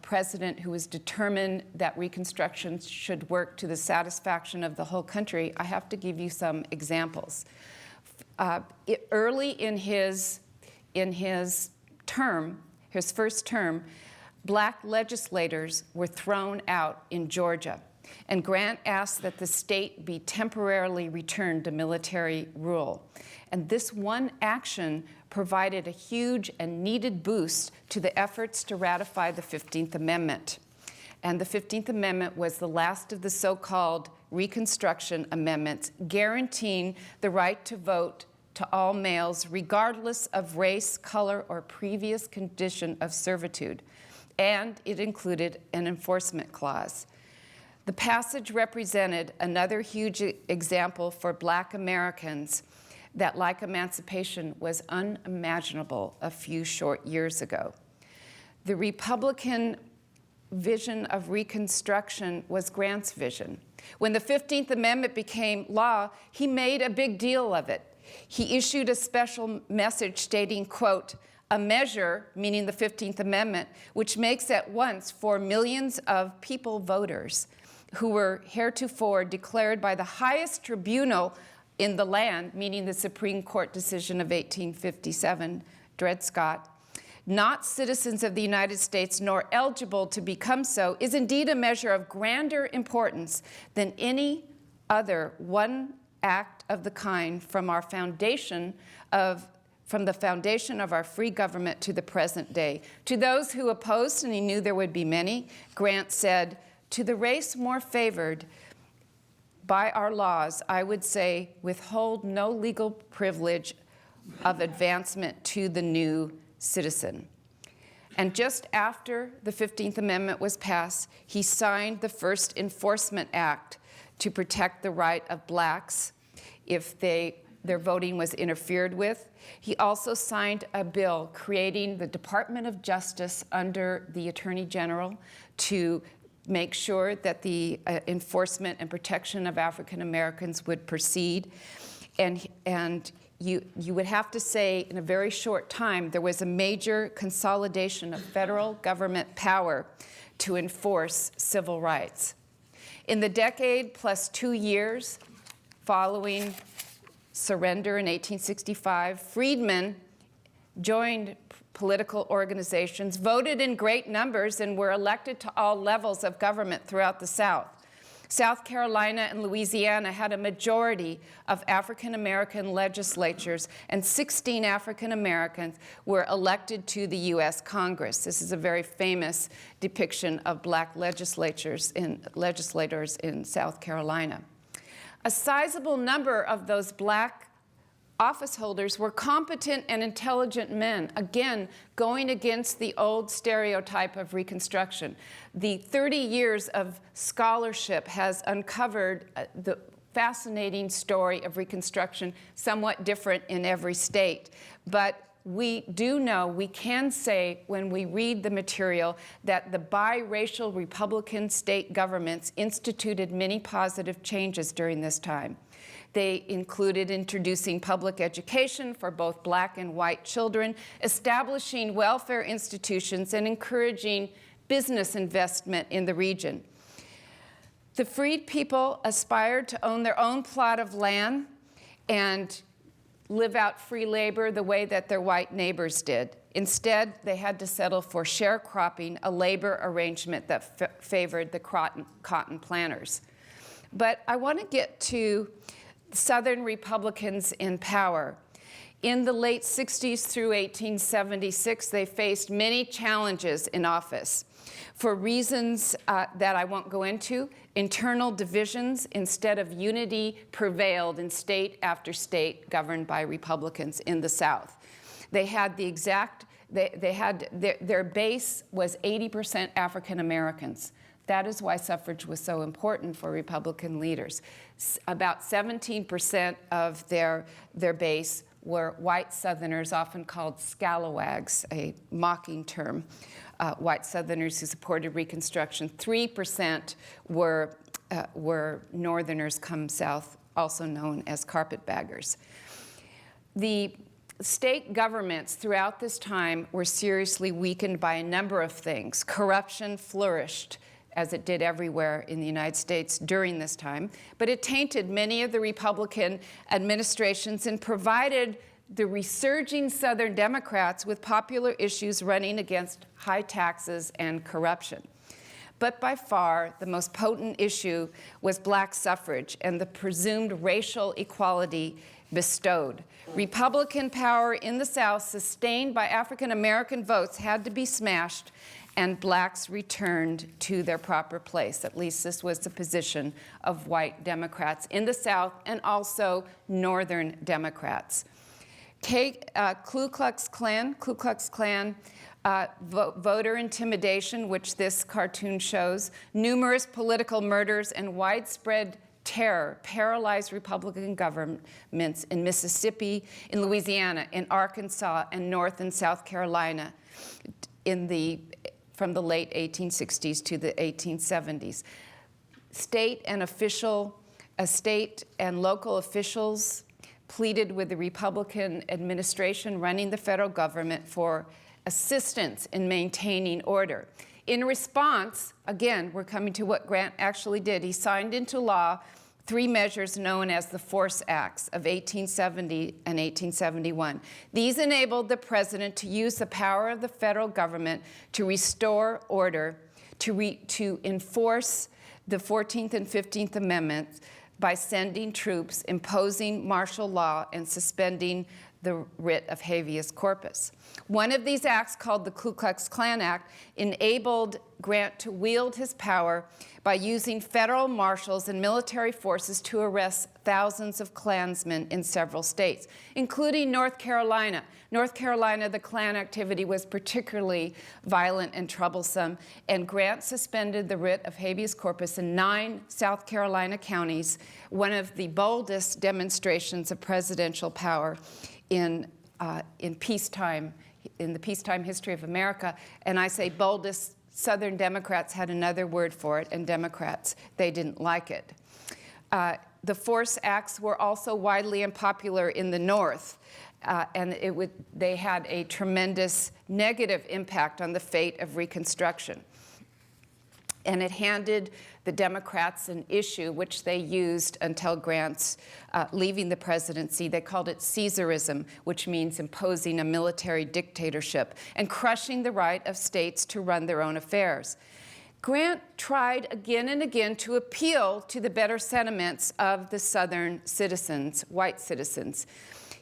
president who was determined that Reconstruction should work to the satisfaction of the whole country, I have to give you some examples. Early in his term, his first term, black legislators were thrown out in Georgia, and Grant asked that the state be temporarily returned to military rule. And this one action provided a huge and needed boost to the efforts to ratify the 15th Amendment. And the 15th Amendment was the last of the so-called Reconstruction Amendments, guaranteeing the right to vote to all males, regardless of race, color, or previous condition of servitude. And it included an enforcement clause. The passage represented another huge example for Black Americans that, like emancipation, was unimaginable a few short years ago. The Republican vision of Reconstruction was Grant's vision. When the 15th Amendment became law, he made a big deal of it. He issued a special message stating, quote, "A measure," meaning the 15th Amendment, "which makes at once for millions of people voters who were heretofore declared by the highest tribunal in the land," meaning the Supreme Court decision of 1857, Dred Scott, "not citizens of the United States nor eligible to become so, is indeed a measure of grander importance than any other one act of the kind from the foundation of our free government to the present day." To those who opposed, and he knew there would be many, Grant said, "To the race more favored by our laws, I would say, withhold no legal privilege of advancement to the new citizen." And just after the 15th Amendment was passed, he signed the first Enforcement Act to protect the right of blacks if their voting was interfered with. He also signed a bill creating the Department of Justice under the Attorney General to make sure that the enforcement and protection of African Americans would proceed. And you would have to say in a very short time there was a major consolidation of federal government power to enforce civil rights. In the decade plus 2 years following surrender in 1865, freedmen joined political organizations, voted in great numbers, and were elected to all levels of government throughout the South. South Carolina and Louisiana had a majority of African American legislatures, and 16 African Americans were elected to the U.S. Congress. This is a very famous depiction of black legislators in South Carolina. A sizable number of those black office holders were competent and intelligent men, again, going against the old stereotype of Reconstruction. The 30 years of scholarship has uncovered the fascinating story of Reconstruction, somewhat different in every state. But we do know, we can say when we read the material, that the biracial Republican state governments instituted many positive changes during this time. They included introducing public education for both black and white children, establishing welfare institutions, and encouraging business investment in the region. The freed people aspired to own their own plot of land and live out free labor the way that their white neighbors did. Instead, they had to settle for sharecropping, a labor arrangement that favored the cotton planters. But I want to get to Southern Republicans in power. In the late 60s through 1876, they faced many challenges in office. For reasons that I won't go into, internal divisions instead of unity prevailed in state after state governed by Republicans in the South. They had their base was 80% African Americans. That is why suffrage was so important for Republican leaders. About 17% of their base were white Southerners, often called scalawags, a mocking term, white Southerners who supported Reconstruction. 3% were Northerners come South, also known as carpetbaggers. The state governments throughout this time were seriously weakened by a number of things. Corruption flourished, as it did everywhere in the United States during this time, but it tainted many of the Republican administrations and provided the resurging Southern Democrats with popular issues running against high taxes and corruption. But by far, the most potent issue was black suffrage and the presumed racial equality bestowed. Republican power in the South, sustained by African American votes, had to be smashed, and blacks returned to their proper place. At least this was the position of white Democrats in the South and also Northern Democrats. Take Ku Klux Klan voter intimidation, which this cartoon shows, numerous political murders, and widespread terror paralyzed Republican governments in Mississippi, in Louisiana, in Arkansas, and North and South Carolina from the late 1860s to the 1870s. State and local officials pleaded with the Republican administration running the federal government for assistance in maintaining order. In response, again, we're coming to what Grant actually did. He signed into law 3 measures known as the Force Acts of 1870 and 1871. These enabled the president to use the power of the federal government to restore order, to enforce the 14th and 15th Amendments by sending troops, imposing martial law, and suspending the writ of habeas corpus. One of these acts, called the Ku Klux Klan Act, enabled Grant to wield his power by using federal marshals and military forces to arrest thousands of Klansmen in several states, including North Carolina. North Carolina, the Klan activity was particularly violent and troublesome, and Grant suspended the writ of habeas corpus in 9 South Carolina counties, one of the boldest demonstrations of presidential power in peacetime, in the peacetime history of America. And I say boldest. Southern Democrats had another word for it, and Democrats, they didn't like it. The Force Acts were also widely unpopular in the North, and they had a tremendous negative impact on the fate of Reconstruction. And it handed the Democrats an issue which they used until Grant's leaving the presidency. They called it Caesarism, which means imposing a military dictatorship and crushing the right of states to run their own affairs. Grant tried again and again to appeal to the better sentiments of the Southern citizens, white citizens.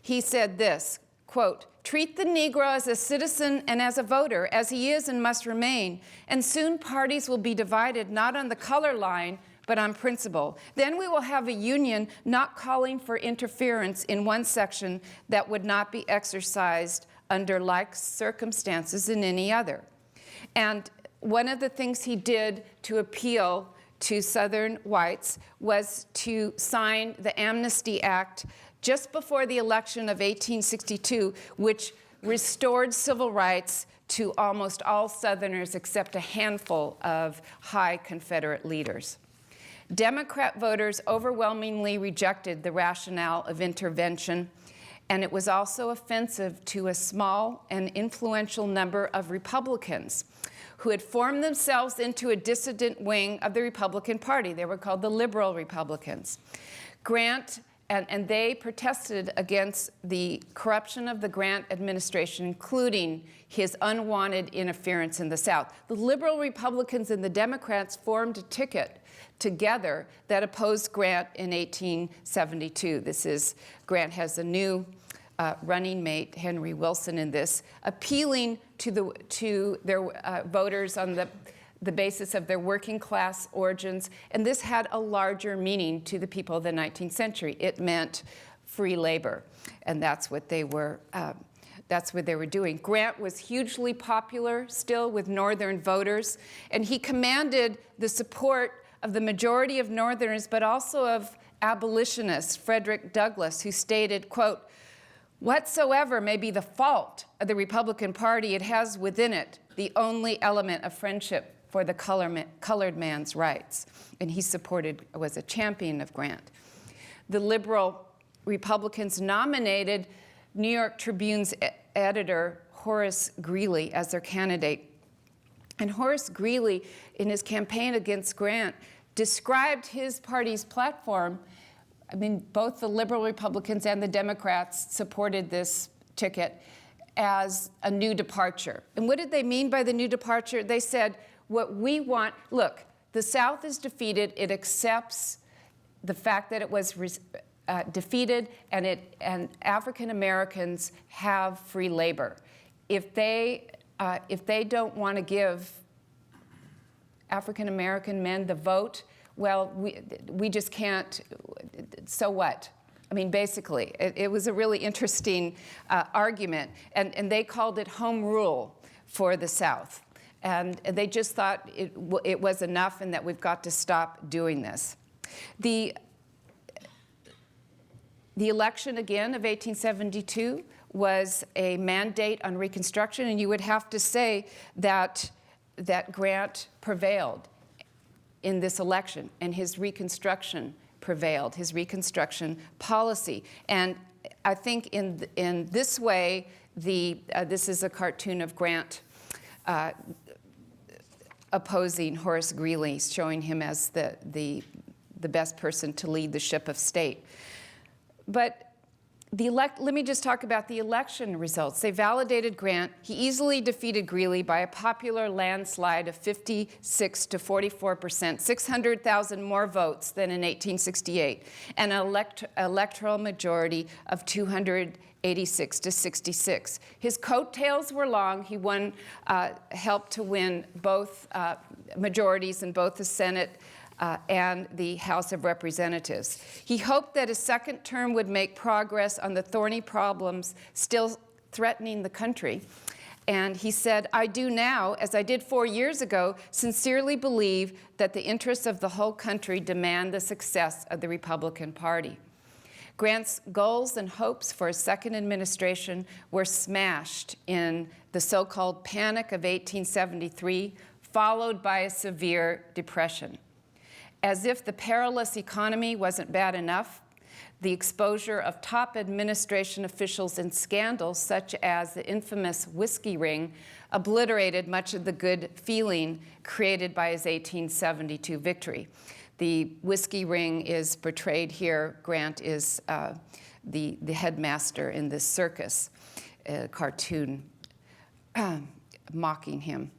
He said this, quote, "Treat the Negro as a citizen and as a voter, as he is and must remain, and soon parties will be divided not on the color line, but on principle. Then we will have a union not calling for interference in one section that would not be exercised under like circumstances in any other." And one of the things he did to appeal to Southern whites was to sign the Amnesty Act just before the election of 1862, which restored civil rights to almost all Southerners except a handful of high Confederate leaders. Democrat voters overwhelmingly rejected the rationale of intervention, and it was also offensive to a small and influential number of Republicans who had formed themselves into a dissident wing of the Republican Party. They were called the liberal Republicans. Grant and they protested against the corruption of the Grant administration, including his unwanted interference in the South. The liberal Republicans and the Democrats formed a ticket together that opposed Grant in 1872. Grant has a new running mate, Henry Wilson, in this, appealing to their voters on the basis of their working class origins, and this had a larger meaning to the people of the 19th century. It meant free labor, and that's what they were doing. Grant was hugely popular still with Northern voters, and he commanded the support of the majority of Northerners, but also of abolitionists, Frederick Douglass, who stated, quote, "Whatsoever may be the fault of the Republican Party, it has within it the only element of friendship for the colored man's rights." And he was a champion of Grant. The liberal Republicans nominated New York Tribune's editor, Horace Greeley, as their candidate. And Horace Greeley, in his campaign against Grant, described his party's platform. I mean, both the liberal Republicans and the Democrats supported this ticket as a new departure. And what did they mean by the new departure? They said, what we want, look, the South is defeated. It accepts the fact that it was defeated, and African Americans have free labor. If they don't want to give African American men the vote, well, we just can't. So what? I mean, basically, it was a really interesting argument, and they called it home rule for the South. And they just thought it was enough and that we've got to stop doing this. The election, again, of 1872 was a mandate on Reconstruction, and you would have to say that Grant prevailed in this election, and his Reconstruction prevailed, his Reconstruction policy. And I think in this way, this is a cartoon of Grant opposing Horace Greeley, showing him as the best person to lead the ship of state. But let me just talk about the election results. They validated Grant. He easily defeated Greeley by a popular landslide of 56 to 44%, 600,000 more votes than in 1868, and an electoral majority of 286 to 66. His coattails were long. He helped to win both majorities in both the Senate and the House of Representatives. He hoped that his second term would make progress on the thorny problems still threatening the country. And he said, I do now, as I did 4 years ago, sincerely believe that the interests of the whole country demand the success of the Republican Party. Grant's goals and hopes for a second administration were smashed in the so-called Panic of 1873, followed by a severe depression. As if the perilous economy wasn't bad enough, the exposure of top administration officials in scandals such as the infamous whiskey ring obliterated much of the good feeling created by his 1872 victory. The whiskey ring is portrayed here. Grant is the headmaster in this circus cartoon mocking him.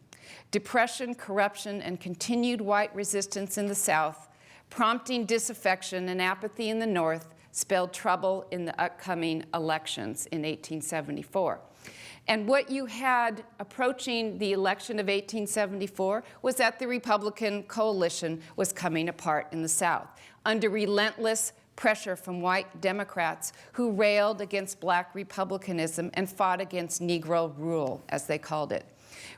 Depression, corruption, and continued white resistance in the South, prompting disaffection and apathy in the North, spelled trouble in the upcoming elections in 1874. And what you had approaching the election of 1874 was that the Republican coalition was coming apart in the South, under relentless pressure from white Democrats who railed against black republicanism and fought against Negro rule, as they called it.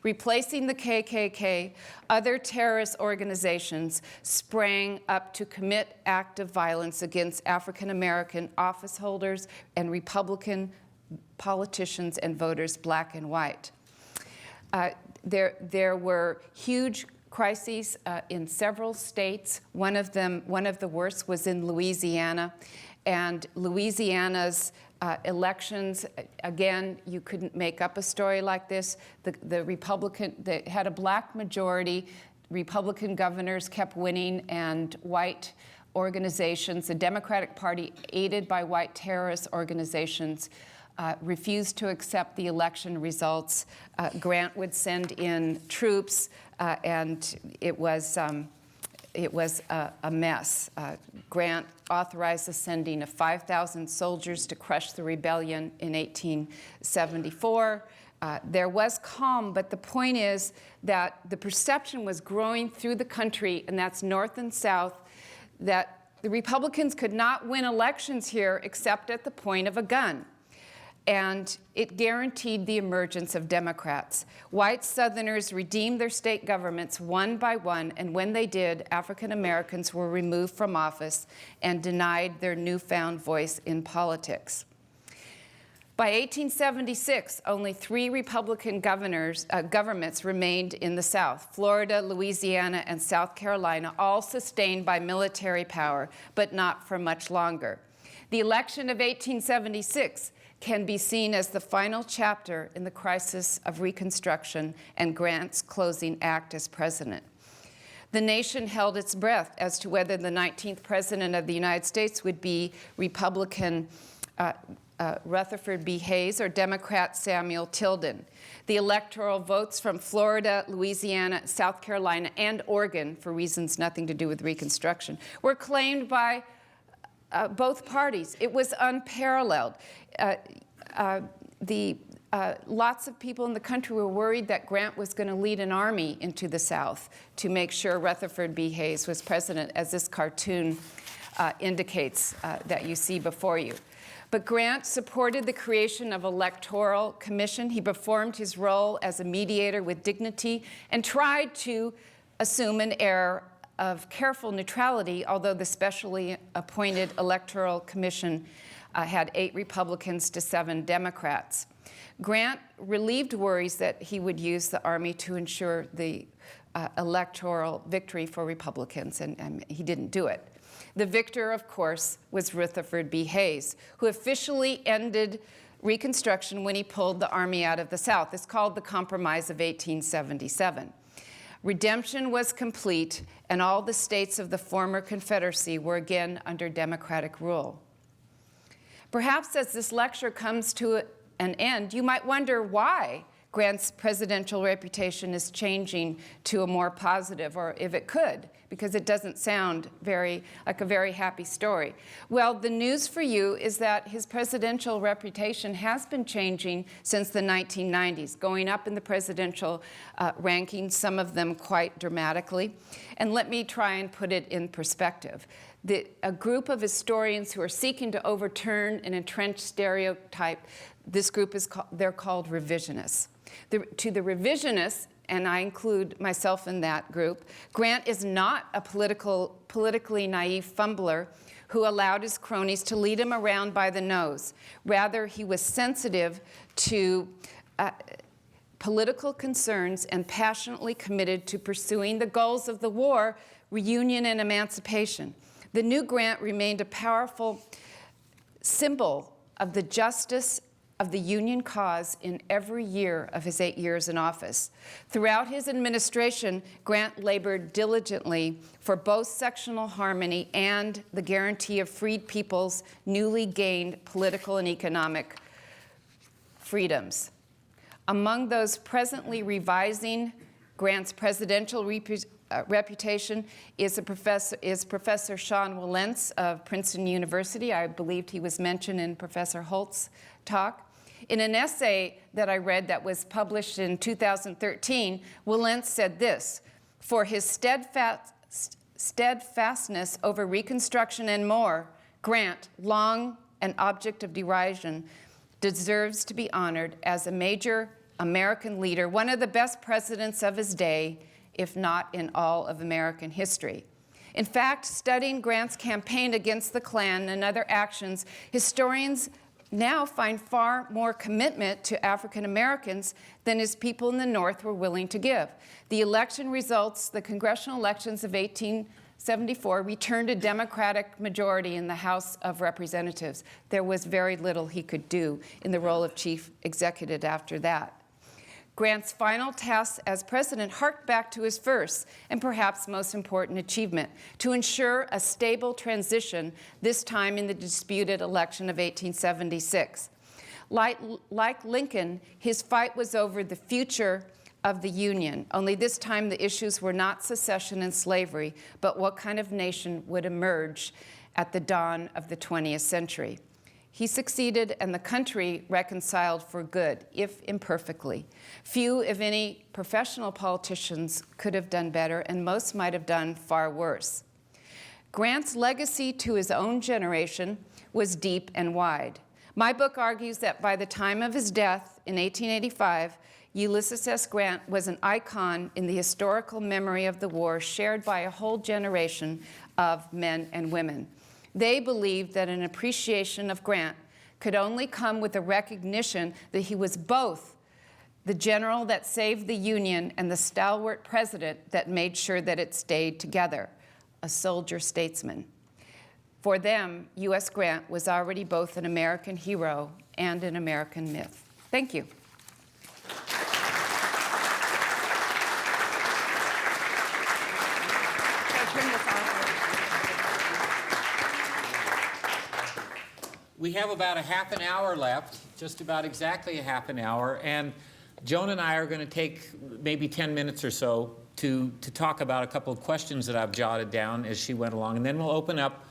Replacing the KKK, other terrorist organizations sprang up to commit active violence against African American office holders and Republican politicians and voters, black and white. There were huge crises in several states. One of the worst was in Louisiana, and Louisiana's elections, again, you couldn't make up a story like this. They had a black majority. Republican governors kept winning, and white organizations, the Democratic Party, aided by white terrorist organizations, refused to accept the election results. Grant would send in troops, and it was a mess. Grant authorized the sending of 5,000 soldiers to crush the rebellion in 1874. There was calm, but the point is that the perception was growing through the country, and that's North and South, that the Republicans could not win elections here except at the point of a gun. And it guaranteed the emergence of Democrats. White Southerners redeemed their state governments one by one, and when they did, African Americans were removed from office and denied their newfound voice in politics. By 1876, only 3 Republican governments remained in the South: Florida, Louisiana, and South Carolina, all sustained by military power, but not for much longer. The election of 1876 can be seen as the final chapter in the crisis of Reconstruction and Grant's closing act as president. The nation held its breath as to whether the 19th president of the United States would be Republican Rutherford B. Hayes or Democrat Samuel Tilden. The electoral votes from Florida, Louisiana, South Carolina, and Oregon, for reasons nothing to do with Reconstruction, were claimed by both parties. It was unparalleled. Lots of people in the country were worried that Grant was going to lead an army into the South to make sure Rutherford B. Hayes was president, as this cartoon indicates that you see before you. But Grant supported the creation of an electoral commission. He performed his role as a mediator with dignity and tried to assume an air of careful neutrality, although the specially appointed electoral commission had 8 Republicans to 7 Democrats. Grant relieved worries that he would use the army to ensure the electoral victory for Republicans, and he didn't do it. The victor, of course, was Rutherford B. Hayes, who officially ended Reconstruction when he pulled the army out of the South. It's called the Compromise of 1877. Redemption was complete, and all the states of the former Confederacy were again under Democratic rule. Perhaps as this lecture comes to an end, you might wonder why Grant's presidential reputation is changing to a more positive, or if it could, because it doesn't sound like a very happy story. Well, the news for you is that his presidential reputation has been changing since the 1990s, going up in the presidential rankings, some of them quite dramatically. And let me try and put it in perspective. A group of historians who are seeking to overturn an entrenched stereotype, this group they're called revisionists. To the revisionists, and I include myself in that group, Grant is not a politically naive fumbler who allowed his cronies to lead him around by the nose. Rather, he was sensitive to political concerns and passionately committed to pursuing the goals of the war, reunion and emancipation. The new Grant remained a powerful symbol of the justice of the Union cause in every year of his 8 years in office. Throughout his administration, Grant labored diligently for both sectional harmony and the guarantee of freed people's newly gained political and economic freedoms. Among those presently revising Grant's presidential reputation is Professor Sean Wilentz of Princeton University. I believed he was mentioned in Professor Holt's talk. In an essay that I read that was published in 2013, Wilentz said this: "For his steadfastness over Reconstruction and more, Grant, long an object of derision, deserves to be honored as a major American leader, one of the best presidents of his day, if not in all of American history." In fact, studying Grant's campaign against the Klan and other actions, historians now find far more commitment to African Americans than his people in the North were willing to give. The election results, the congressional elections of 1874, returned a Democratic majority in the House of Representatives. There was very little he could do in the role of chief executive after that. Grant's final task as president harked back to his first and perhaps most important achievement: to ensure a stable transition, this time in the disputed election of 1876. Like Lincoln, his fight was over the future of the Union, only this time the issues were not secession and slavery, but what kind of nation would emerge at the dawn of the 20th century. He succeeded, and the country reconciled for good, if imperfectly. Few, if any, professional politicians could have done better, and most might have done far worse. Grant's legacy to his own generation was deep and wide. My book argues that by the time of his death in 1885, Ulysses S. Grant was an icon in the historical memory of the war, shared by a whole generation of men and women. They believed that an appreciation of Grant could only come with a recognition that he was both the general that saved the Union and the stalwart president that made sure that it stayed together, a soldier-statesman. For them, U.S. Grant was already both an American hero and an American myth. Thank you. We have about a half an hour left, just about exactly a half an hour, and Joan and I are going to take maybe 10 minutes or so to talk about a couple of questions that I've jotted down as she went along, and then we'll open up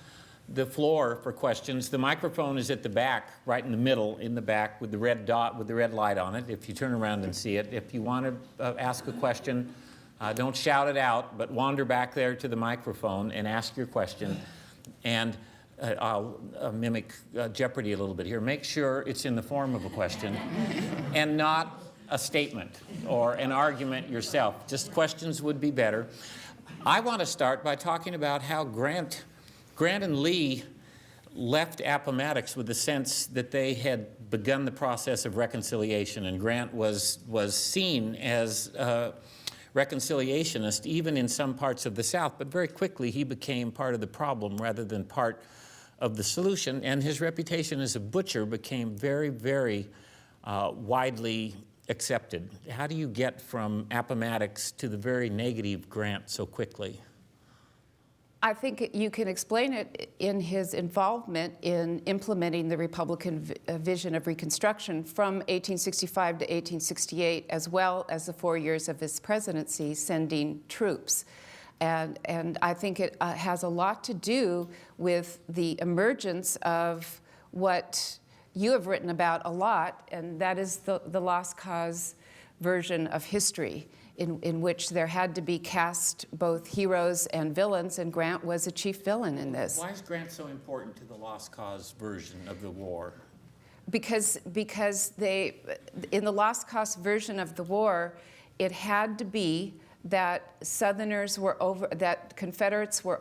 the floor for questions. The microphone is at the back, right in the middle, in the back, with the red dot, with the red light on it, if you turn around and see it. If you want to ask a question, don't shout it out, but wander back there to the microphone and ask your question. And I'll mimic Jeopardy a little bit here. Make sure it's in the form of a question and not a statement or an argument yourself. Just questions would be better. I want to start by talking about how Grant and Lee left Appomattox with the sense that they had begun the process of reconciliation, and Grant was seen as a reconciliationist even in some parts of the South, but very quickly he became part of the problem rather than part of the solution, and his reputation as a butcher became very, very widely accepted. How do you get from Appomattox to the very negative Grant so quickly? I think you can explain it in his involvement in implementing the Republican vision of Reconstruction from 1865 to 1868, as well as the 4 years of his presidency sending troops. And I think it has a lot to do with the emergence of what you have written about a lot, and that is the lost cause version of history, in which there had to be cast both heroes and villains, and Grant was a chief villain in this. Why is Grant so important to the lost cause version of the war? Because they, in the lost cause version of the war, it had to be that Southerners were that Confederates were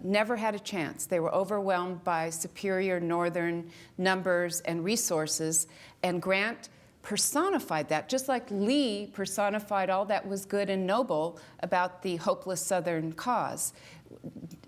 never had a chance. They were overwhelmed by superior Northern numbers and resources, and Grant personified that, just like Lee personified all that was good and noble about the hopeless Southern cause.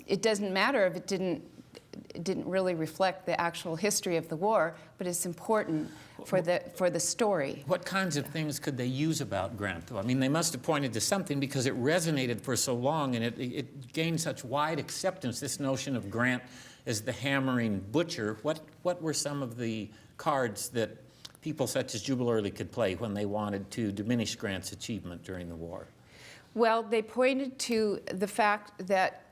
It doesn't matter if it didn't really reflect the actual history of the war, but it's important for the story. What kinds of things could they use about Grant, though? I mean, they must have pointed to something because it resonated for so long, and it gained such wide acceptance, this notion of Grant as the hammering butcher. What were some of the cards that people such as Jubal Early could play when they wanted to diminish Grant's achievement during the war? Well, they pointed to the fact that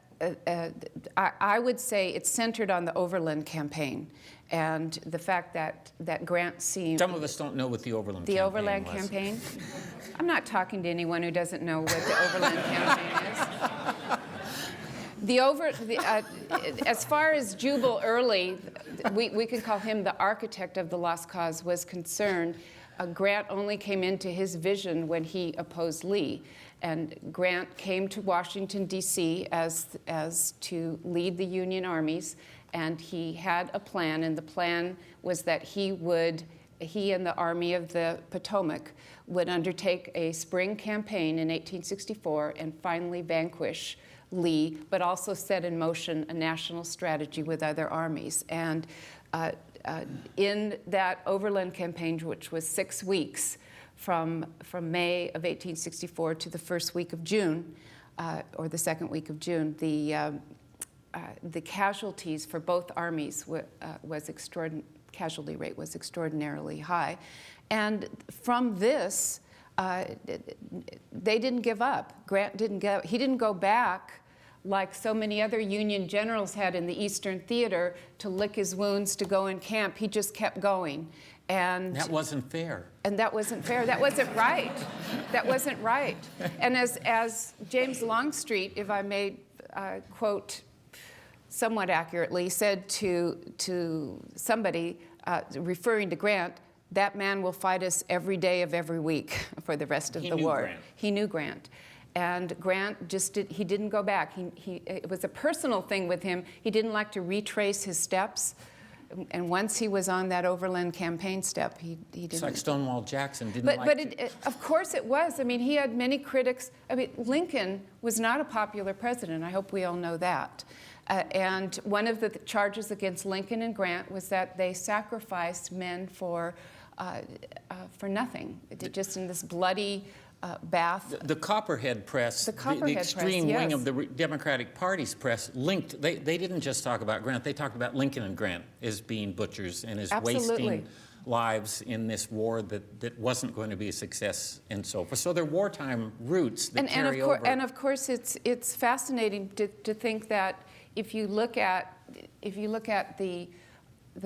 I would say it's centered on the Overland Campaign and the fact that Grant seemed... Some of us don't know what the Overland Campaign was. The Overland Campaign? I'm not talking to anyone who doesn't know what the Overland Campaign is. As far as Jubal Early, we can call him the architect of the Lost Cause, was concerned, Grant only came into his vision when he opposed Lee. And Grant came to Washington, D.C. as to lead the Union armies, and he had a plan, and the plan was that he and the Army of the Potomac would undertake a spring campaign in 1864 and finally vanquish Lee, but also set in motion a national strategy with other armies. And in that Overland Campaign, which was 6 weeks, from May of 1864 to the first week of June, or the second week of June, the casualties for both armies casualty rate was extraordinarily high. And from this, they didn't give up. Grant didn't give up. He didn't go back like so many other Union generals had in the Eastern Theater to lick his wounds to go in camp. He just kept going. And that wasn't fair. And that wasn't fair. That wasn't right. That wasn't right. And as James Longstreet, if I may quote somewhat accurately, said to somebody referring to Grant, that man will fight us every day of every week for the rest of the war. He knew Grant. And Grant he didn't go back. It was a personal thing with him. He didn't like to retrace his steps. And once he was on that Overland Campaign step, he didn't. It's like Stonewall Jackson didn't like But of course it was. I mean, he had many critics. I mean, Lincoln was not a popular president. I hope we all know that. And one of the charges against Lincoln and Grant was that they sacrificed men for nothing, just in this bloody bath. The Copperhead press, The Copperhead the extreme press, wing yes. of the Democratic Party's press linked, they didn't just talk about Grant, they talked about Lincoln and Grant as being butchers and as Absolutely. wasting lives in this war that wasn't going to be a success and so forth. So they're wartime roots that carry over. And of course, it's fascinating to think that if you look at the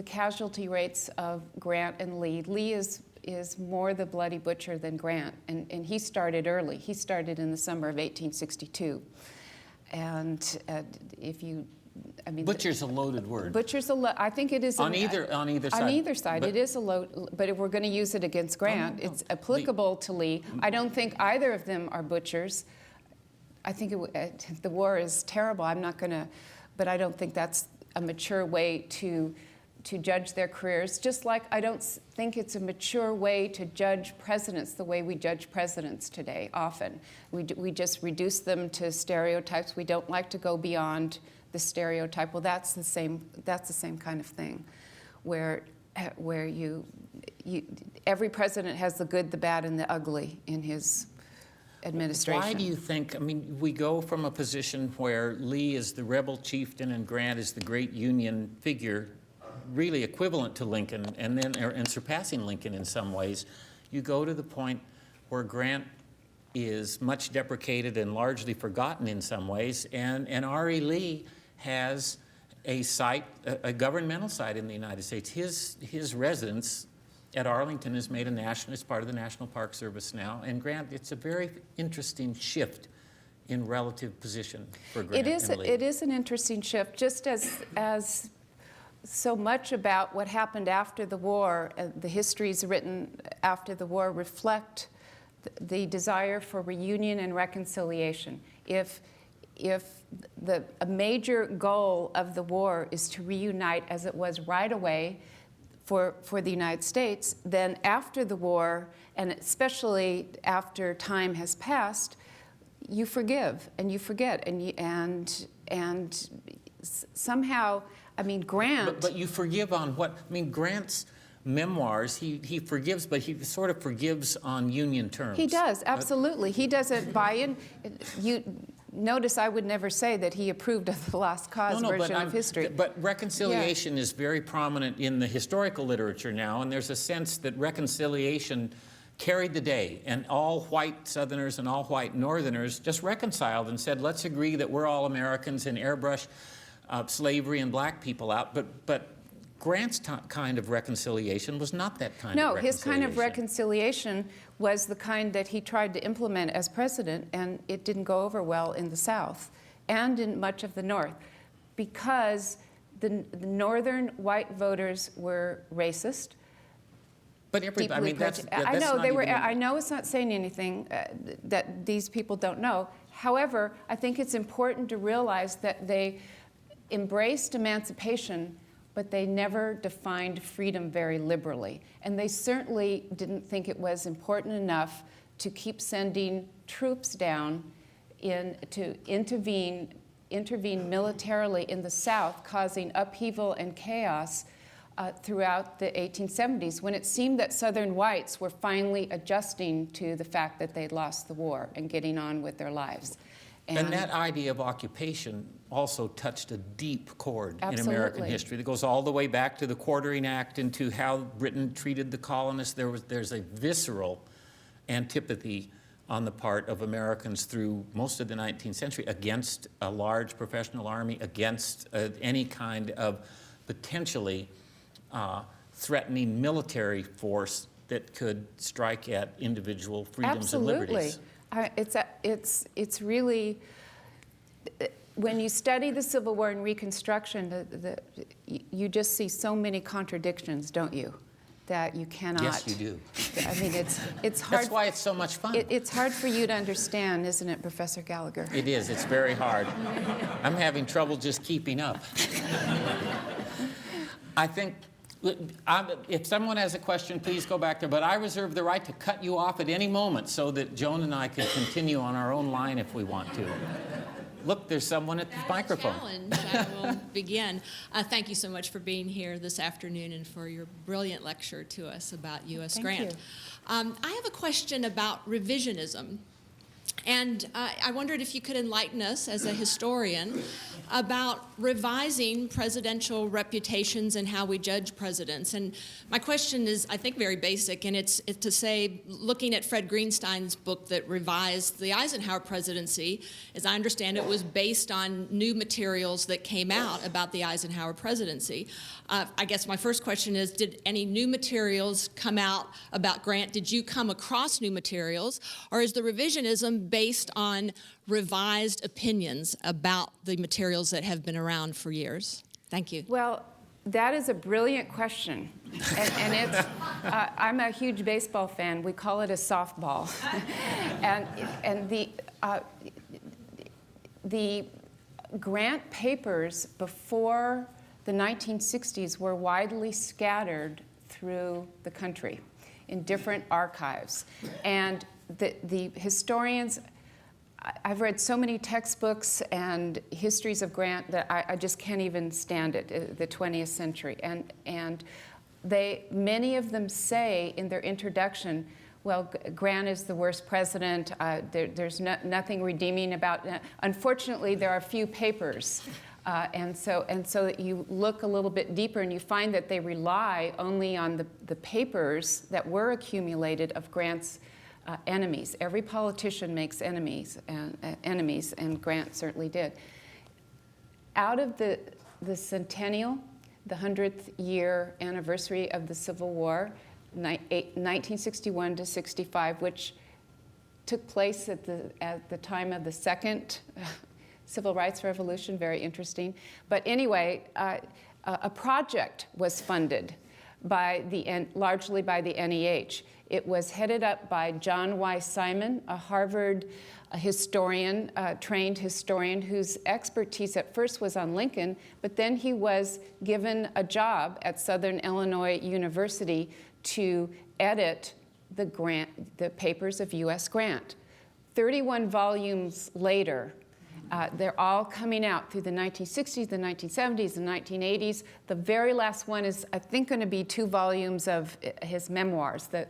casualty rates of Grant and Lee, Lee is more the bloody butcher than Grant, and he started early. He started in the summer of 1862, and Butcher's a loaded word. Butcher's I think it is on either side. On either side, But it is a load. But if we're going to use it against Grant, no. it's applicable to Lee. I don't think either of them are butchers. I think the war is terrible. I'm not going to, but I don't think that's a mature way to judge their careers. Just like I don't think it's a mature way to judge presidents the way we judge presidents today. Often we just reduce them to stereotypes. We don't like to go beyond the stereotype. Well, that's the same kind of thing, where every president has the good, the bad, and the ugly in his administration. Why do you think, I mean, we go from a position where Lee is the rebel chieftain and Grant is the great Union figure, really equivalent to Lincoln, and surpassing Lincoln in some ways. You go to the point where Grant is much deprecated and largely forgotten in some ways, and R.E. Lee has a site, a governmental site in the United States. His residence at Arlington is made it's part of the National Park Service now. And Grant, it's a very interesting shift in relative position for Grant and Lee. It is an interesting shift, just as so much about what happened after the war, the histories written after the war reflect the desire for reunion and reconciliation. If a major goal of the war is to reunite as it was right away for the United States, then after the war, and especially after time has passed, you forgive and you forget and somehow, I mean, Grant. But you forgive on what? I mean, Grant's memoirs, he forgives, but he sort of forgives on Union terms. He does, absolutely. He doesn't buy in. You notice I would never say that he approved of the Lost Cause version of history. But reconciliation is very prominent in the historical literature now, and there's a sense that reconciliation carried the day, and all white Southerners and all white Northerners just reconciled and said, let's agree that we're all Americans and airbrush slavery and black people out. But Grant's kind of reconciliation was not that kind of reconciliation. No, his kind of reconciliation was the kind that he tried to implement as president, and it didn't go over well in the South and in much of the North, because the northern white voters were racist. But everybody, I mean, that's I know not they were. even... I know it's not saying anything that these people don't know. However, I think it's important to realize that they embraced emancipation, but they never defined freedom very liberally. And they certainly didn't think it was important enough to keep sending troops down to intervene militarily in the South, causing upheaval and chaos throughout the 1870s, when it seemed that Southern whites were finally adjusting to the fact that they'd lost the war and getting on with their lives. And that idea of occupation also touched a deep chord in Absolutely. American history that goes all the way back to the Quartering Act and to how Britain treated the colonists. There's a visceral antipathy on the part of Americans through most of the 19th century against a large professional army, against any kind of potentially threatening military force that could strike at individual freedoms and liberties. It's really, when you study the Civil War and Reconstruction, you just see so many contradictions, don't you? That you cannot. Yes, you do. I mean, it's hard. That's why it's so much fun. It's hard for you to understand, isn't it, Professor Gallagher? It is. It's very hard. I'm having trouble just keeping up. I think, if someone has a question, please go back there. But I reserve the right to cut you off at any moment so that Joan and I can continue on our own line if we want to. Look, there's someone at the microphone. Challenge. I will begin. Thank you so much for being here this afternoon and for your brilliant lecture to us about U.S. Grant. you. I have a question about revisionism. And I wondered if you could enlighten us as a historian about revising presidential reputations and how we judge presidents. And my question is, I think, very basic, and it's to say, looking at Fred Greenstein's book that revised the Eisenhower presidency, as I understand it, was based on new materials that came out about the Eisenhower presidency. I guess my first question is, did any new materials come out about Grant? Did you come across new materials? Or is the revisionism based on revised opinions about the materials that have been around for years? Thank you. Well, that is a brilliant question. And it's, I'm a huge baseball fan. We call it a softball. and the Grant papers before the 1960s were widely scattered through the country in different archives. And the historians, I've read so many textbooks and histories of Grant that I just can't even stand it, the 20th century. And many of them say in their introduction, well, Grant is the worst president. There's nothing redeeming about it. Unfortunately, there are few papers. And so you look a little bit deeper and you find that they rely only on the papers that were accumulated of Grant's enemies. Every politician makes enemies, and Grant certainly did. Out of the centennial, the 100th year anniversary of the Civil War, 1961 to 65, which took place at the time of the second Civil Rights Revolution, very interesting. But anyway, a project was funded largely by the NEH. It was headed up by John Y. Simon, a Harvard historian, trained historian, whose expertise at first was on Lincoln, but then he was given a job at Southern Illinois University to edit the papers of U.S. Grant. 31 volumes later, they're all coming out through the 1960s, the 1970s, the 1980s. The very last one is, I think, going to be 2 volumes of his memoirs, the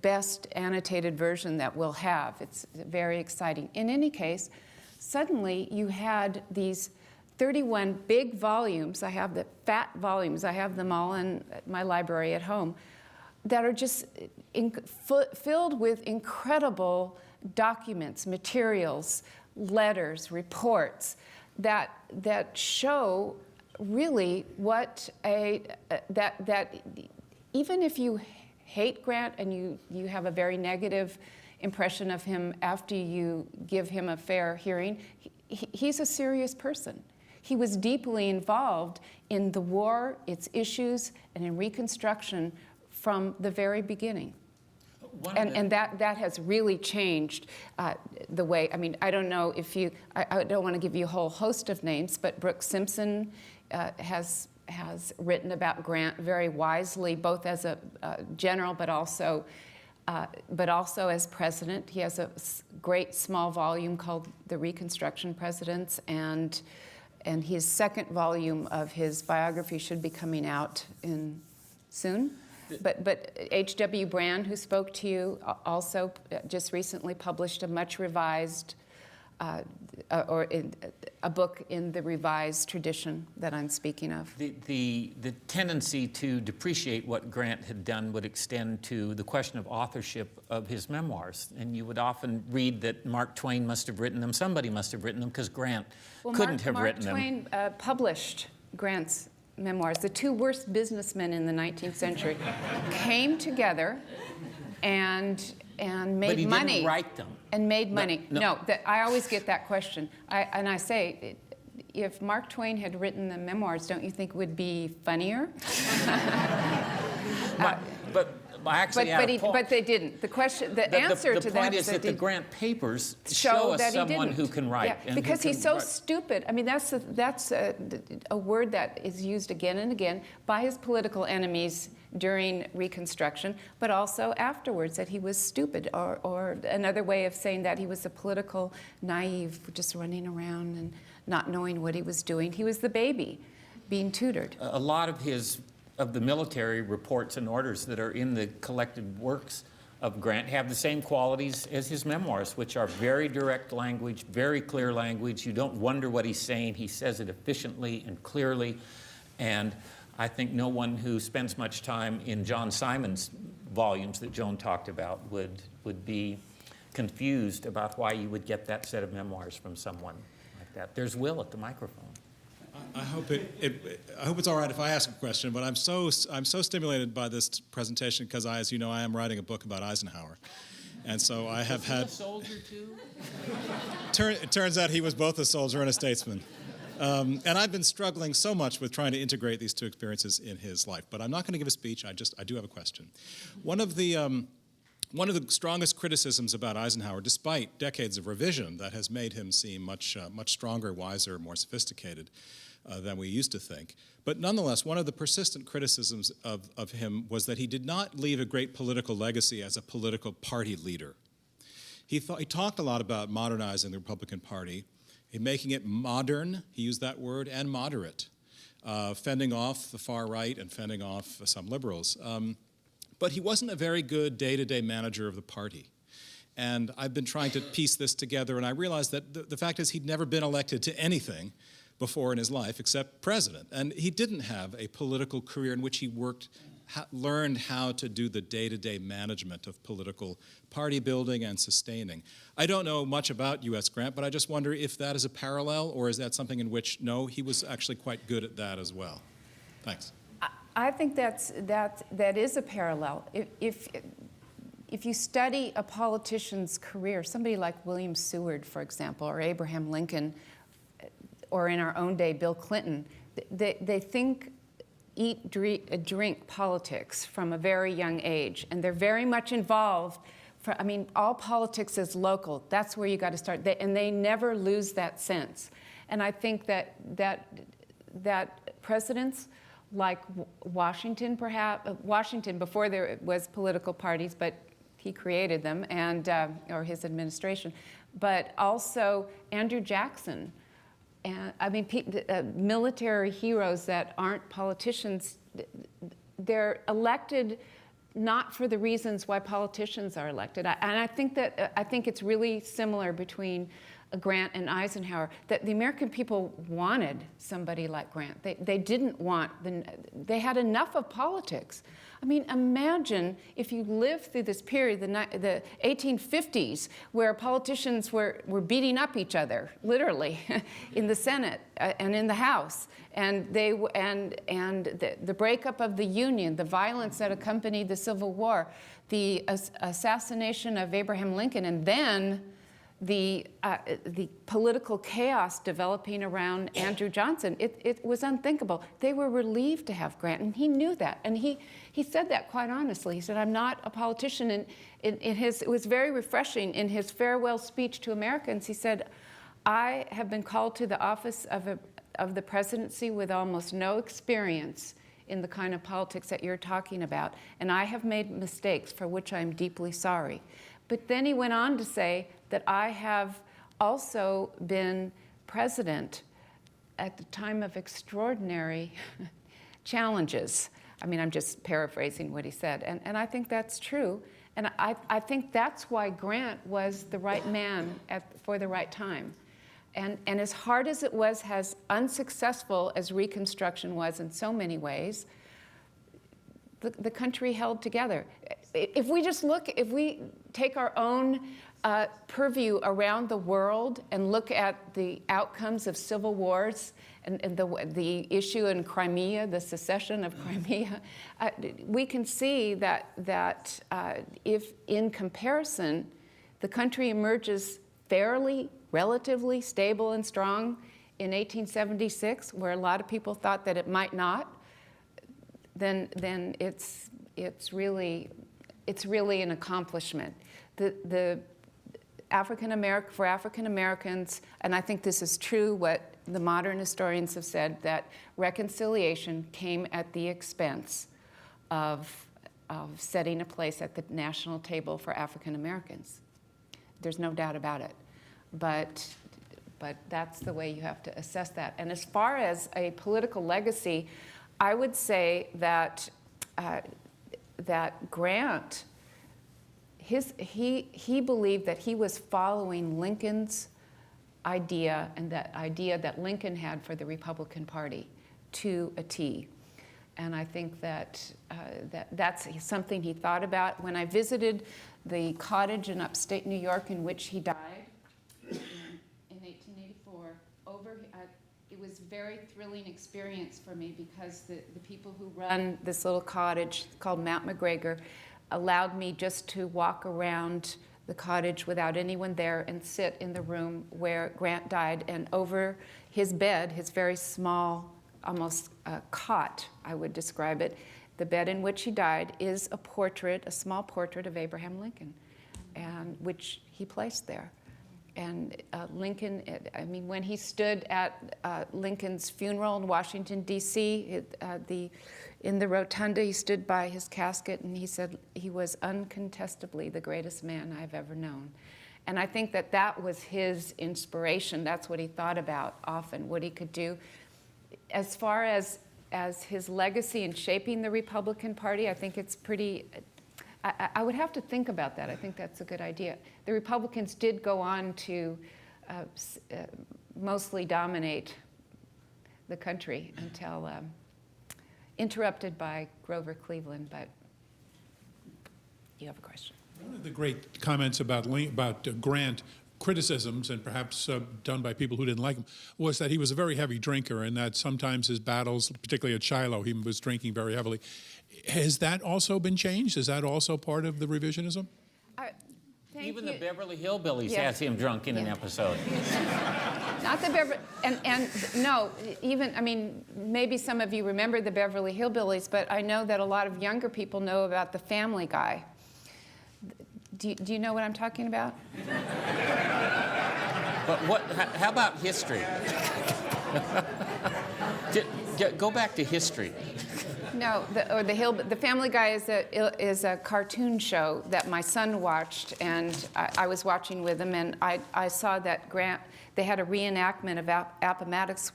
best annotated version that we'll have. It's very exciting. In any case, suddenly you had these 31 big volumes. I have the fat volumes. I have them all in my library at home that are just filled with incredible documents, materials, letters, reports that show really what that even if you hate Grant and you have a very negative impression of him after you give him a fair hearing, he's a serious person. He was deeply involved in the war, its issues, and in Reconstruction from the very beginning. And that has really changed the way, I mean, I don't know if I don't want to give you a whole host of names, but Brooke Simpson has written about Grant very wisely, both as a general, but also as president. He has a great small volume called The Reconstruction Presidents, and his second volume of his biography should be coming out soon. But H.W. Brand, who spoke to you, also just recently published a much revised, a book in the revised tradition that I'm speaking of. The tendency to depreciate what Grant had done would extend to the question of authorship of his memoirs. And you would often read that Mark Twain must have written them, somebody must have written them, because Grant couldn't have written them. Mark Twain published Grant's memoirs. The 2 worst businessmen in the 19th century came together and made but he money. Didn't write them. And made money. No. I always get that question. I say, if Mark Twain had written the memoirs, don't you think it would be funnier? But they didn't. The answer to that point is that the Grant papers show us that someone who can write. Yeah, because he's so stupid. I mean, that's a word that is used again and again by his political enemies during Reconstruction, but also afterwards, that he was stupid, or another way of saying that he was a political naive, just running around and not knowing what he was doing. He was the baby being tutored. A lot of the military reports and orders that are in the collected works of Grant have the same qualities as his memoirs, which are very direct language, very clear language. You don't wonder what he's saying. He says it efficiently and clearly. And I think no one who spends much time in John Simon's volumes that Joan talked about would be confused about why you would get that set of memoirs from someone like that. There's Will at the microphone. I hope it's all right if I ask a question, but I'm so stimulated by this presentation because as you know, I am writing a book about Eisenhower, and so I have had. Was he a soldier too? It turns out he was both a soldier and a statesman, and I've been struggling so much with trying to integrate these two experiences in his life. But I'm not going to give a speech. I do have a question. One of the strongest criticisms about Eisenhower, despite decades of revision that has made him seem much stronger, wiser, more sophisticated than we used to think. But nonetheless, one of the persistent criticisms of him was that he did not leave a great political legacy as a political party leader. He talked a lot about modernizing the Republican Party, making it modern, he used that word, and moderate, fending off the far right and fending off some liberals. But he wasn't a very good day-to-day manager of the party. And I've been trying to piece this together, and I realized that the fact is he'd never been elected to anything before in his life except president. And he didn't have a political career in which he learned how to do the day-to-day management of political party building and sustaining. I don't know much about U.S. Grant, but I just wonder if that is a parallel, or is that something in which, no, he was actually quite good at that as well. Thanks. I think that is a parallel. If you study a politician's career, somebody like William Seward, for example, or Abraham Lincoln, or in our own day, Bill Clinton, they think, eat, drink politics from a very young age, and they're very much involved. All politics is local. That's where you got to start, and they never lose that sense. And I think that presidents like Washington, perhaps Washington before there was political parties, but he created them, and or his administration, but also Andrew Jackson. And military heroes that aren't politicians, they're elected not for the reasons why politicians are elected. I think it's really similar between Grant and Eisenhower, that the American people wanted somebody like Grant. They didn't want, they had enough of politics. Imagine if you lived through this period, the 1850s, where politicians were beating up each other, literally, in the Senate and in the House, and the breakup of the Union, the violence that accompanied the Civil War, the assassination of Abraham Lincoln, and then the political chaos developing around Andrew Johnson. It was unthinkable. They were relieved to have Grant, and he knew that. And he said that quite honestly. He said, I'm not a politician. And it was very refreshing in his farewell speech to Americans. He said, I have been called to the office of the presidency with almost no experience in the kind of politics that you're talking about. And I have made mistakes for which I'm deeply sorry. But then he went on to say that I have also been president at the time of extraordinary challenges. I'm just paraphrasing what he said. And I think that's true. And I think that's why Grant was the right man for the right time. And as hard as it was, as unsuccessful as Reconstruction was in so many ways, the country held together. If we take our own purview around the world and look at the outcomes of civil wars and the issue in Crimea, the secession of Crimea, we can see that if in comparison, the country emerges fairly, relatively stable and strong in 1876, where a lot of people thought that it might not, then it's really an accomplishment. For African Americans, and I think this is true, what the modern historians have said, that reconciliation came at the expense of setting a place at the national table for African Americans. There's no doubt about it. But that's the way you have to assess that. And as far as a political legacy, I would say that that Grant, he believed that he was following Lincoln's idea, and that idea that Lincoln had for the Republican Party to a T. And I think that that's something he thought about. When I visited the cottage in upstate New York in which he died in 1884, it was a very thrilling experience for me, because the people who run this little cottage called Mount McGregor allowed me just to walk around the cottage without anyone there and sit in the room where Grant died. And over his bed, his very small, almost cot, I would describe it, the bed in which he died, is a portrait, a small portrait of Abraham Lincoln, and which he placed there. And Lincoln, I mean, when he stood at Lincoln's funeral in Washington, D.C., in the rotunda, he stood by his casket and he said he was uncontestably the greatest man I've ever known. And I think that that was his inspiration. That's what he thought about often, what he could do. As far as his legacy in shaping the Republican Party, I think it's pretty, I would have to think about that. I think that's a good idea. The Republicans did go on to mostly dominate the country until interrupted by Grover Cleveland, but you have a question. One of the great comments about Grant, criticisms, and perhaps done by people who didn't like him, was that he was a very heavy drinker, and that sometimes his battles, particularly at Shiloh, he was drinking very heavily. Has that also been changed? Is that also part of the revisionism? Even the Beverly Hillbillies Yeah. has him drunk in an Yeah. episode. Not the Beverly, and no, even, I mean, maybe some of you remember the Beverly Hillbillies, but I know that a lot of younger people know about the Family Guy. Do you know what I'm talking about? But how about history? Go back to history. No, the Family Guy is a cartoon show that my son watched, and I was watching with him, and I saw that they had a reenactment of Appomattox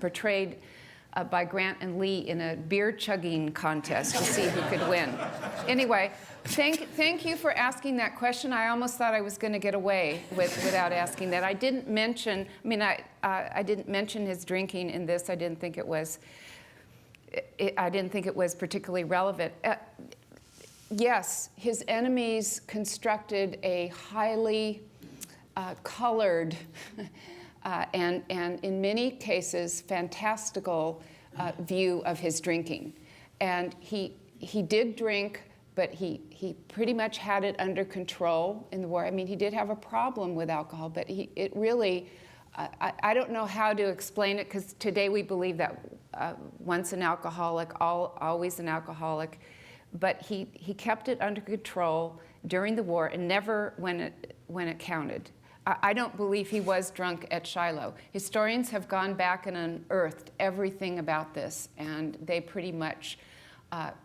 portrayed by Grant and Lee in a beer chugging contest to see who could win. Anyway, thank you for asking that question. I almost thought I was going to get away without asking that. I didn't mention. I mean, I didn't mention his drinking in this. I didn't think it was particularly relevant. Yes, his enemies constructed a highly colored and in many cases fantastical view of his drinking. And he did drink, but he pretty much had it under control in the war. I mean, he did have a problem with alcohol, but it really, I don't know how to explain it, because today we believe that once an alcoholic, always an alcoholic. But he kept it under control during the war and never when it counted. I don't believe he was drunk at Shiloh. Historians have gone back and unearthed everything about this, and they pretty much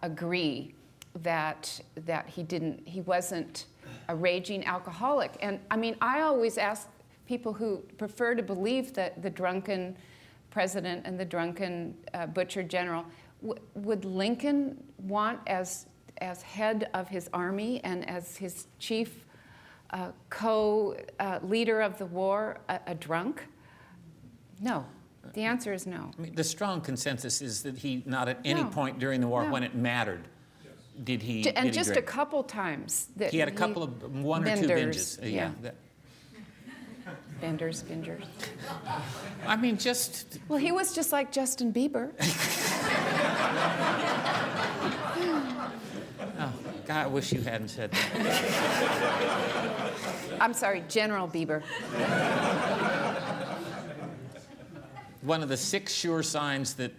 agree that he wasn't a raging alcoholic. And I mean, I always ask people who prefer to believe that the drunken president and the drunken butcher general, would Lincoln want as head of his army and as his chief co-leader of the war a drunk? No. The answer is no. I mean, the strong consensus is that he, not at any point during the war when it mattered, did he And just drink. a couple times. He had a couple of one or two binges. Yeah. Benders. I mean, just... Well, he was just like Justin Bieber. Oh, God, I wish you hadn't said that. I'm sorry, General Bieber. One of the 6 sure signs that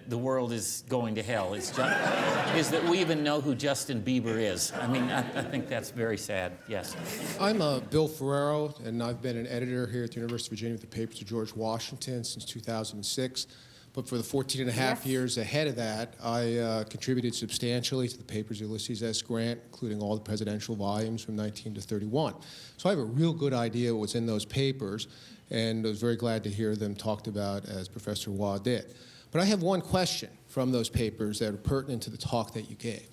the world is going to hell is that we even know who Justin Bieber is. I mean, I think that's very sad, yes. I'm Bill Ferrero, and I've been an editor here at the University of Virginia with the Papers of George Washington since 2006. But for the 14 and a half Yes. years ahead of that, I contributed substantially to the papers of Ulysses S. Grant, including all the presidential volumes from 19 to 31. So I have a real good idea what's in those papers, and I was very glad to hear them talked about as Professor Waugh did. But I have one question from those papers that are pertinent to the talk that you gave.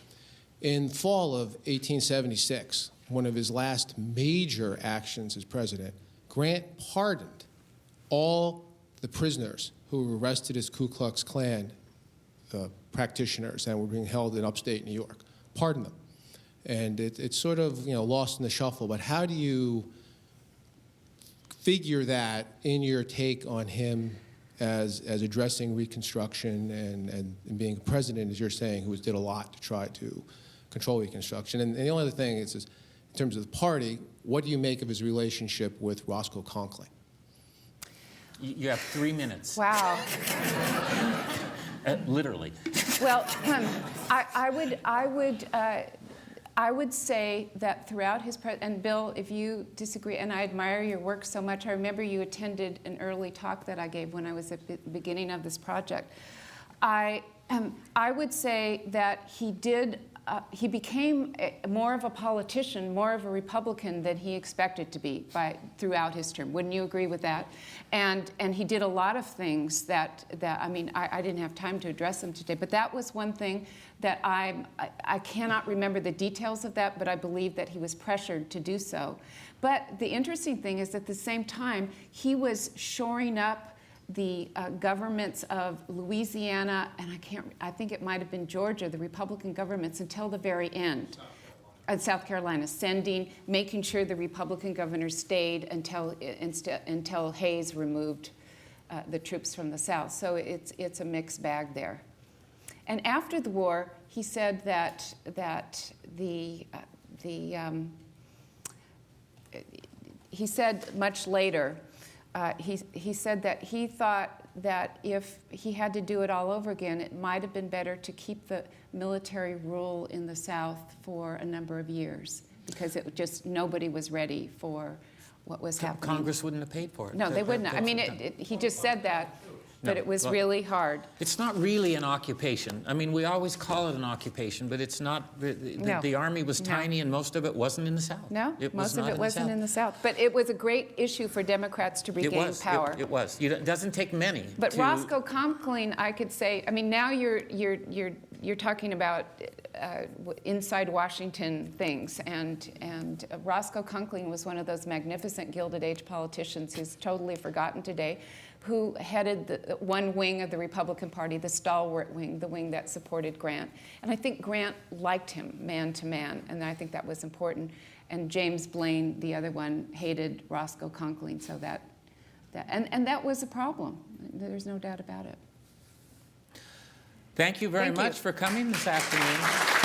In fall of 1876, one of his last major actions as president, Grant pardoned all the prisoners who were arrested as Ku Klux Klan practitioners and were being held in upstate New York. Pardoned them. And it's sort of, lost in the shuffle, but how do you figure that in your take on him as addressing Reconstruction and being a president, as you're saying, who did a lot to try to control Reconstruction? And the only other thing is, in terms of the party, what do you make of his relationship with Roscoe Conkling? You have 3 minutes. Wow. Literally. Well, I would say that throughout his and Bill, if you disagree, and I admire your work so much, I remember you attended an early talk that I gave when I was at the beginning of this project. I would say that he became more of a politician, more of a Republican than he expected to be throughout his term. Wouldn't you agree with that? And he did a lot of things that I mean, I didn't have time to address them today, but that was one thing that I cannot remember the details of that, but I believe that he was pressured to do so. But the interesting thing is, at the same time, he was shoring up the governments of Louisiana, and I think it might have been Georgia, the Republican governments, until the very end. South Carolina, making sure the Republican governors stayed until Hayes removed the troops from the South. So it's a mixed bag there. And after the war, he said that he said much later. He said that he thought that if he had to do it all over again, it might have been better to keep the military rule in the South for a number of years, because nobody was ready for what was happening. Congress wouldn't have paid for it. No, they wouldn't. I mean, he just said that, but it was really hard. It's not really an occupation. I mean, we always call it an occupation, but it's not. The Army was tiny, and most of it wasn't in the South. No, most of it wasn't in the South. But it was a great issue for Democrats to regain power. It was. It doesn't take many. But Roscoe Conkling, I could say. I mean, now you're talking about inside Washington things, and Roscoe Conkling was one of those magnificent Gilded Age politicians who's totally forgotten today, who headed the one wing of the Republican Party, the stalwart wing, the wing that supported Grant. And I think Grant liked him man to man, and I think that was important. And James Blaine, the other one, hated Roscoe Conkling, so that was a problem. There's no doubt about it. Thank you very much for coming this afternoon.